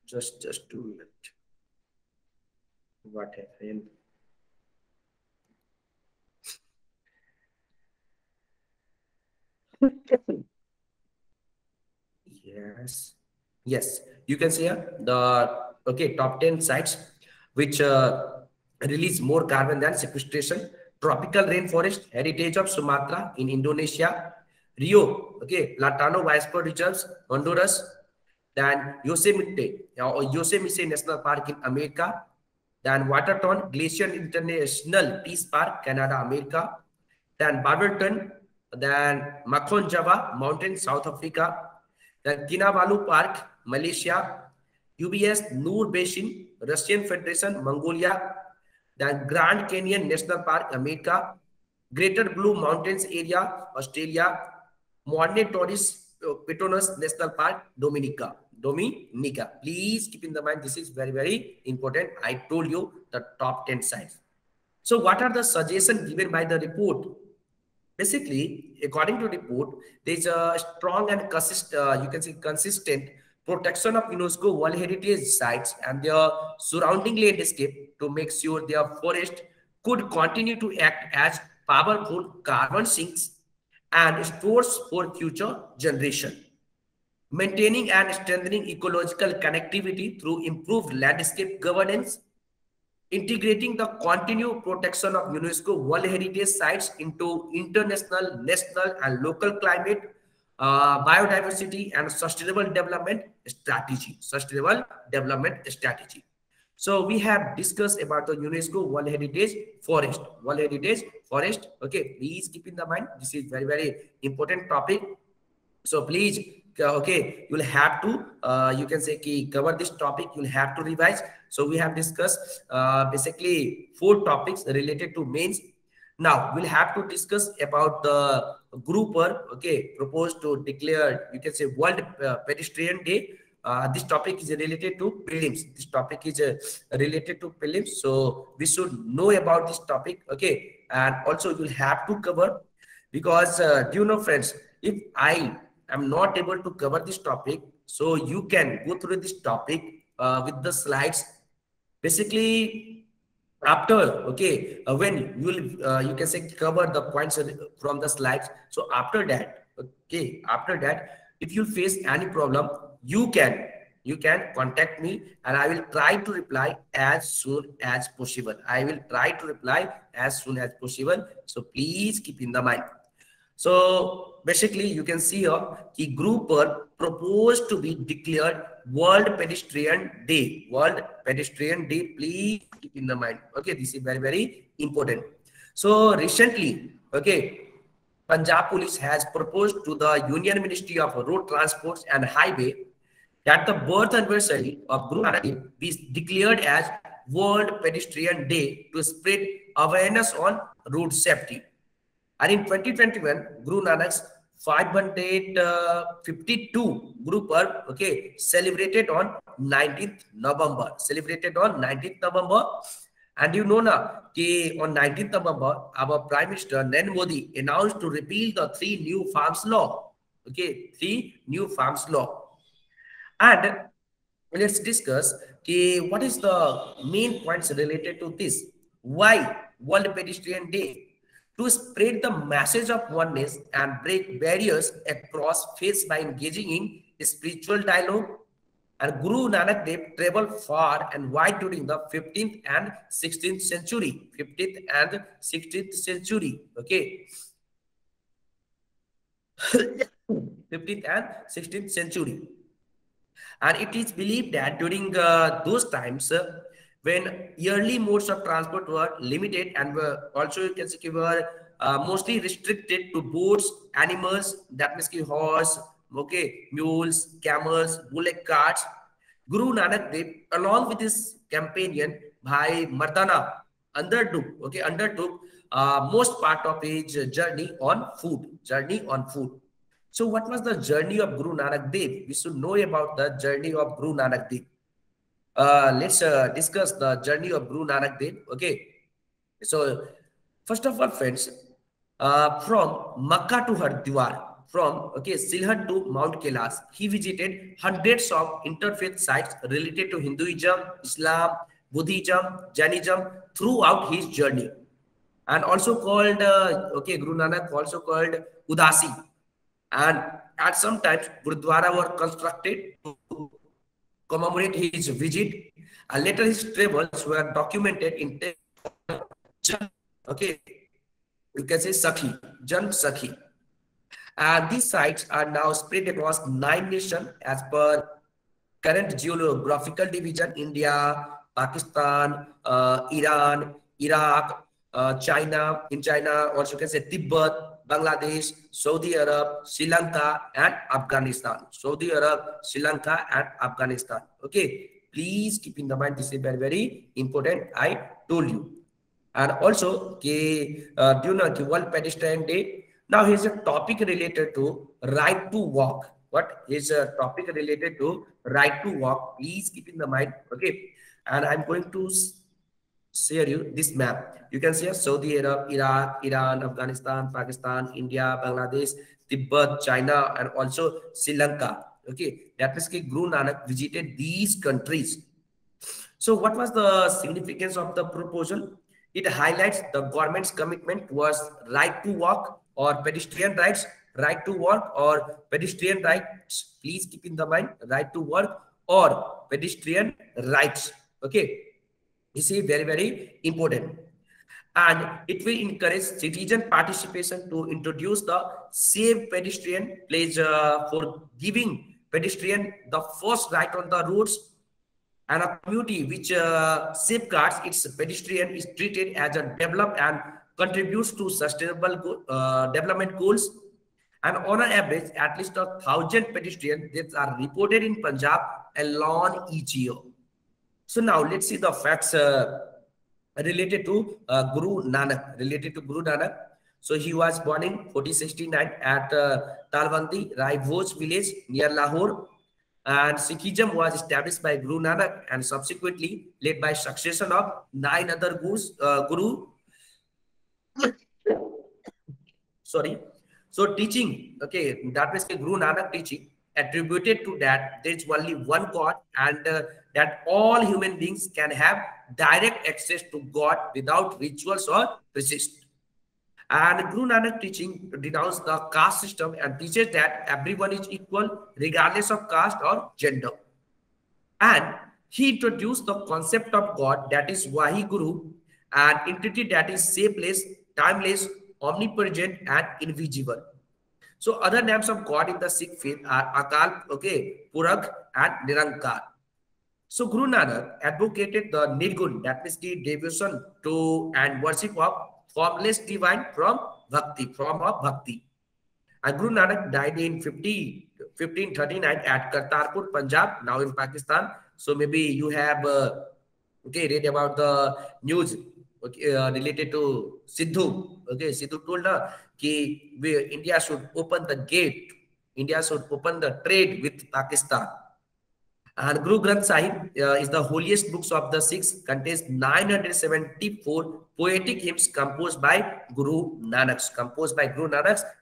Just 2 minutes. What happened? Yes, you can see here the top 10 sites which release more carbon than sequestration. Tropical rainforest heritage of Sumatra in Indonesia, Rio, Platano Biosphere Reserves, Honduras, then Yosemite National Park in America, then Waterton Glacier International Peace Park, Canada, America, then Barberton, then Makon Java Mountain, South Africa, then Kinabalu Park, Malaysia, UBS Noor Basin, Russian Federation, Mongolia, then Grand Canyon National Park, America, Greater Blue Mountains Area, Australia, Morne Torres Petronas National Park, Dominica. Please keep in the mind, this is very, very important. I told you the top 10 sites. So what are the suggestions given by the report? Basically, according to the report, there is a strong and consistent protection of UNESCO World Heritage sites and their surrounding landscape to make sure their forest could continue to act as powerful carbon sinks and stores for future generation. Maintaining and strengthening ecological connectivity through improved landscape governance, integrating the continued protection of UNESCO World Heritage sites into international, national, and local climate biodiversity and sustainable development strategy. Sustainable development strategy. So we have discussed about the UNESCO World Heritage Forest. World Heritage Forest. Okay, please keep in the mind. This is very, very important topic. So please, okay, you'll have to, you can say, cover this topic. You'll have to revise. So we have discussed basically 4 topics related to mains. Now we'll have to discuss about the grouper. Okay, proposed to declare, you can say, World Pedestrian Day. This topic is related to prelims. This topic is related to prelims. So we should know about this topic. Okay, and also you'll have to cover, because do you know, friends, if I am not able to cover this topic, so you can go through this topic with the slides. Basically, after, okay, when you can say cover the points from the slides. So after that, okay, after that, if you face any problem, you can contact me, and I will try to reply as soon as possible. I will try to reply as soon as possible. So please keep in the mind. So basically, you can see here, the grouper proposed to be declared World Pedestrian Day. World Pedestrian Day, please keep in the mind. Okay, this is very, very important. So recently, okay, Punjab Police has proposed to the Union Ministry of Road Transport and Highway that the birth anniversary of Guru Nanak Dev be declared as World Pedestrian Day to spread awareness on road safety. And in 2021, Guru Nanak's 552 grouper, okay, celebrated on 19th November. Celebrated on 19th November. And you know now, on 19th November, our Prime Minister Narendra Modi announced to repeal the 3 new farms law. Okay, 3 new farms law. And let's discuss what is the main points related to this. Why World Pedestrian Day? To spread the message of oneness and break barriers across faiths by engaging in spiritual dialogue. And Guru Nanak Dev traveled far and wide during the 15th and 16th century. 15th and 16th century. Okay. 15th and 16th century. And it is believed that during those times, when yearly modes of transport were limited and were also, you can say, were mostly restricted to boats, animals, that means horse, okay, mules, camels, bullock carts, Guru Nanak Dev, along with his companion Bhai Mardana, undertook most part of his journey on foot. So what was the journey of Guru Nanak Dev? We should know about the journey of Guru Nanak Dev. Let's discuss the journey of Guru Nanak Dev. Okay. So first of all, friends, from Makkah to Haridwar, from Sylhet to Mount Kailash, he visited hundreds of interfaith sites related to Hinduism, Islam, Buddhism, Jainism throughout his journey, and also called Guru Nanak also called Udasi. And at some times, Gurudwara were constructed to commemorate his visit, and later his travels were documented in you can say Sakhi, Jan Sakhi. And these sites are now spread across 9 nations as per current geographical division: India, Pakistan, Iran, Iraq, China. In China, also you can say Tibet, Bangladesh, Saudi Arab, Sri Lanka, and Afghanistan. Saudi Arab, Sri Lanka, and Afghanistan. Okay, please keep in the mind, this is very, very important. I told you. And also, do you know the World Pedestrian Day? Now, here's a topic related to right to walk. What is a topic related to right to walk? Please keep in the mind. Okay, and I'm going to share you this map. You can see Saudi Arab, Iraq, Iran, Afghanistan, Pakistan, India, Bangladesh, Tibet, China, and also Sri Lanka. Okay, that means Guru Nanak visited these countries. So what was the significance of the proposal? It highlights the government's commitment towards right to walk or pedestrian rights, right to work or pedestrian rights. Please keep in the mind, right to work or pedestrian rights. Okay, this is very, very important. and it will encourage citizen participation to introduce the safe pedestrian pledge for giving pedestrian the first right on the roads, and a community which safeguards its pedestrian is treated as a developed and contributes to sustainable development goals. And on an average, at least 1,000 pedestrian deaths are reported in Punjab alone each year. So now let's see the facts related to Guru Nanak. Related to Guru Nanak. So he was born in 1469 at Talwandi, Rai Bhoj village near Lahore. And Sikhism was established by Guru Nanak and subsequently led by succession of 9 other guru. Sorry. So teaching, okay, that means Guru Nanak teaching attributed to that there is only one God, and that all human beings can have direct access to God without rituals or resist. And Guru Nanak teaching denounced the caste system and teaches that everyone is equal regardless of caste or gender. And he introduced the concept of God, that is Vaheguru, an entity that is shapeless, timeless, omnipresent, and invisible. So other names of God in the Sikh faith are Akal, okay, Purakh, and Nirankar. So Guru Nanak advocated the Nirgun, that means the devotion to and worship of formless divine from Bhakti, form of Bhakti. And Guru Nanak died in 1539 at Kartarpur, Punjab, now in Pakistan. So maybe you have read about the news related to Sidhu. Okay, Sidhu told her that India should open the gate. India should open the trade with Pakistan. And Guru Granth Sahib is the holiest books of the Sikhs, contains 974 poetic hymns composed by Guru Nanak,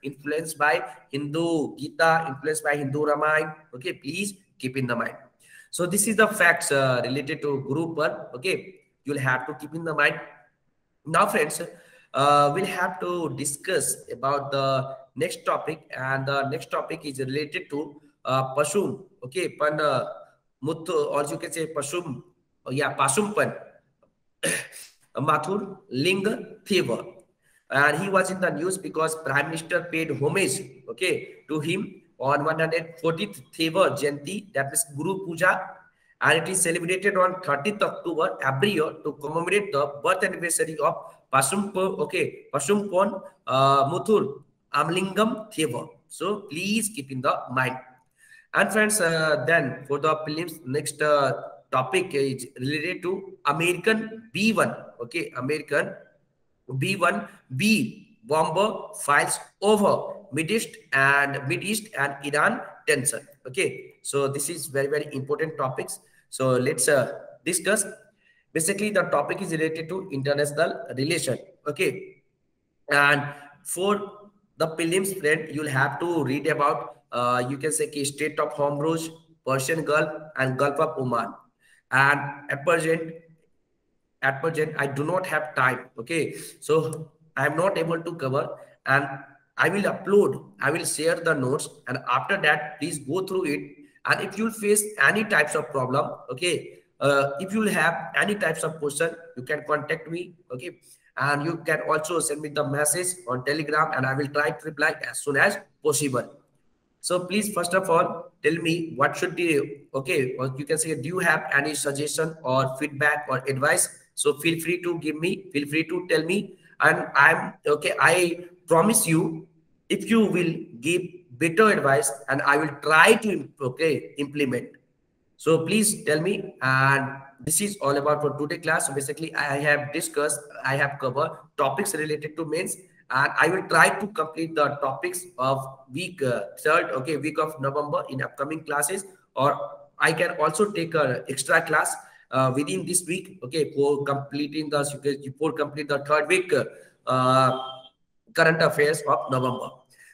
influenced by Hindu Gita, influenced by Hindu Ramayana. Okay, please keep in the mind. So this is the facts related to Guru Parv. Okay, you'll have to keep in the mind. Now, friends, we'll have to discuss about the next topic, and the next topic is related to Pashum. Okay, Muthu, or you can say Pashum, Pasumpan, Mathur Ling Thevar. And he was in the news because Prime Minister paid homage, okay, to him on 140th Thevar Jayanti, that is Guru Puja, and it is celebrated on 30th October every year to commemorate the birth anniversary of Pasumpan Muthur Amlingam Thevar. So please keep in the mind. And friends, then for the prelims, next topic is related to American B-1. Okay, American B-1B bomber files over Mid East and Iran tension. Okay, so this is very, very important topics. So let's discuss. Basically, the topic is related to international relation. Okay, and for the prelims, friend, you'll have to read about you can say Strait of Hormuz, Persian Gulf, and Gulf of Oman. And at present, I do not have time. Okay, so I am not able to cover, and I will upload. I will share the notes, and after that, please go through it. And if you face any types of problem, okay, if you have any types of question, you can contact me. Okay, and you can also send me the message on Telegram, and I will try to reply as soon as possible. So please, first of all, tell me what should be, okay, or you can say, do you have any suggestion or feedback or advice? So feel free to give me, feel free to tell me. And I promise you, if you will give better advice, and I will try to, implement. So please tell me. And this is all about for today class. So basically, I have covered topics related to mains. And I will try to complete the topics of week week of November in upcoming classes, or I can also take an extra class within this week, okay, for completing the third week current affairs of November.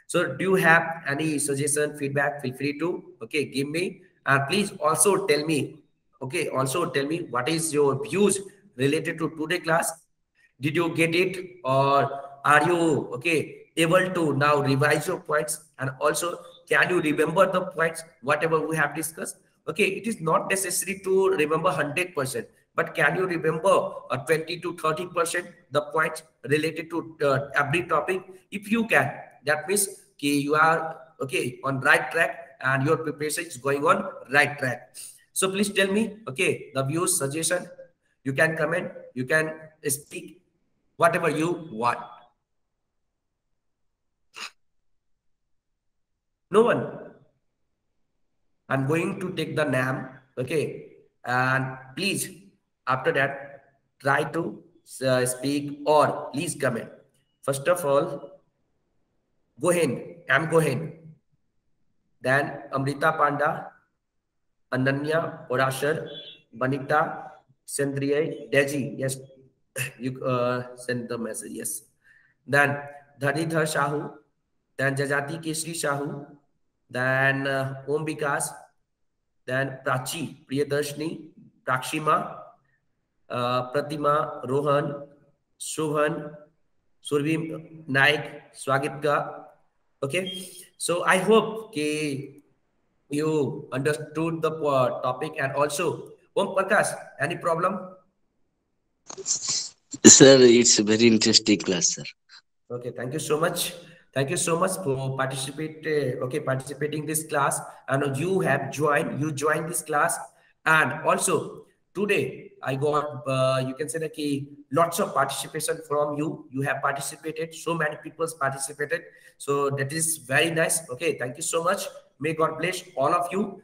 So do you have any suggestion, feedback? Feel free to give me, and please also tell me what is your views related to today class. Did you get it, or are you able to now revise your points? And also, can you remember the points, whatever we have discussed? Okay, it is not necessary to remember 100%. but can you remember 20 to 30% the points related to every topic? If you can, that means you are okay on right track and your preparation is going on right track. So please tell me, okay, the views, suggestion, you can comment, you can speak, whatever you want. No one. I'm going to take the name, okay, and please after that try to speak or please comment. First of all, Gohen, I'm Gohen. Then Amrita Panda, Ananya Orashar, Banita Sendriya, Deji. Yes, you send the message. Yes. Then Dhanidhar Shahu, then Jajati Kesri Shahu, then Om Vikas, then Prachi, Priyadarshini, Prakshima, Pratima, Rohan, Shubhan, Survi Naik, Swagitka. Okay, so I hope you understood the topic, and also Om Prakash, any problem? Sir, it's a very interesting class, sir. Okay, thank you so much. Thank you so much for participating this class, and you joined this class, and also today I got you can say that lots of participation from you. You have participated, so many people participated, so that is very nice. Okay, thank you so much. May God bless all of you.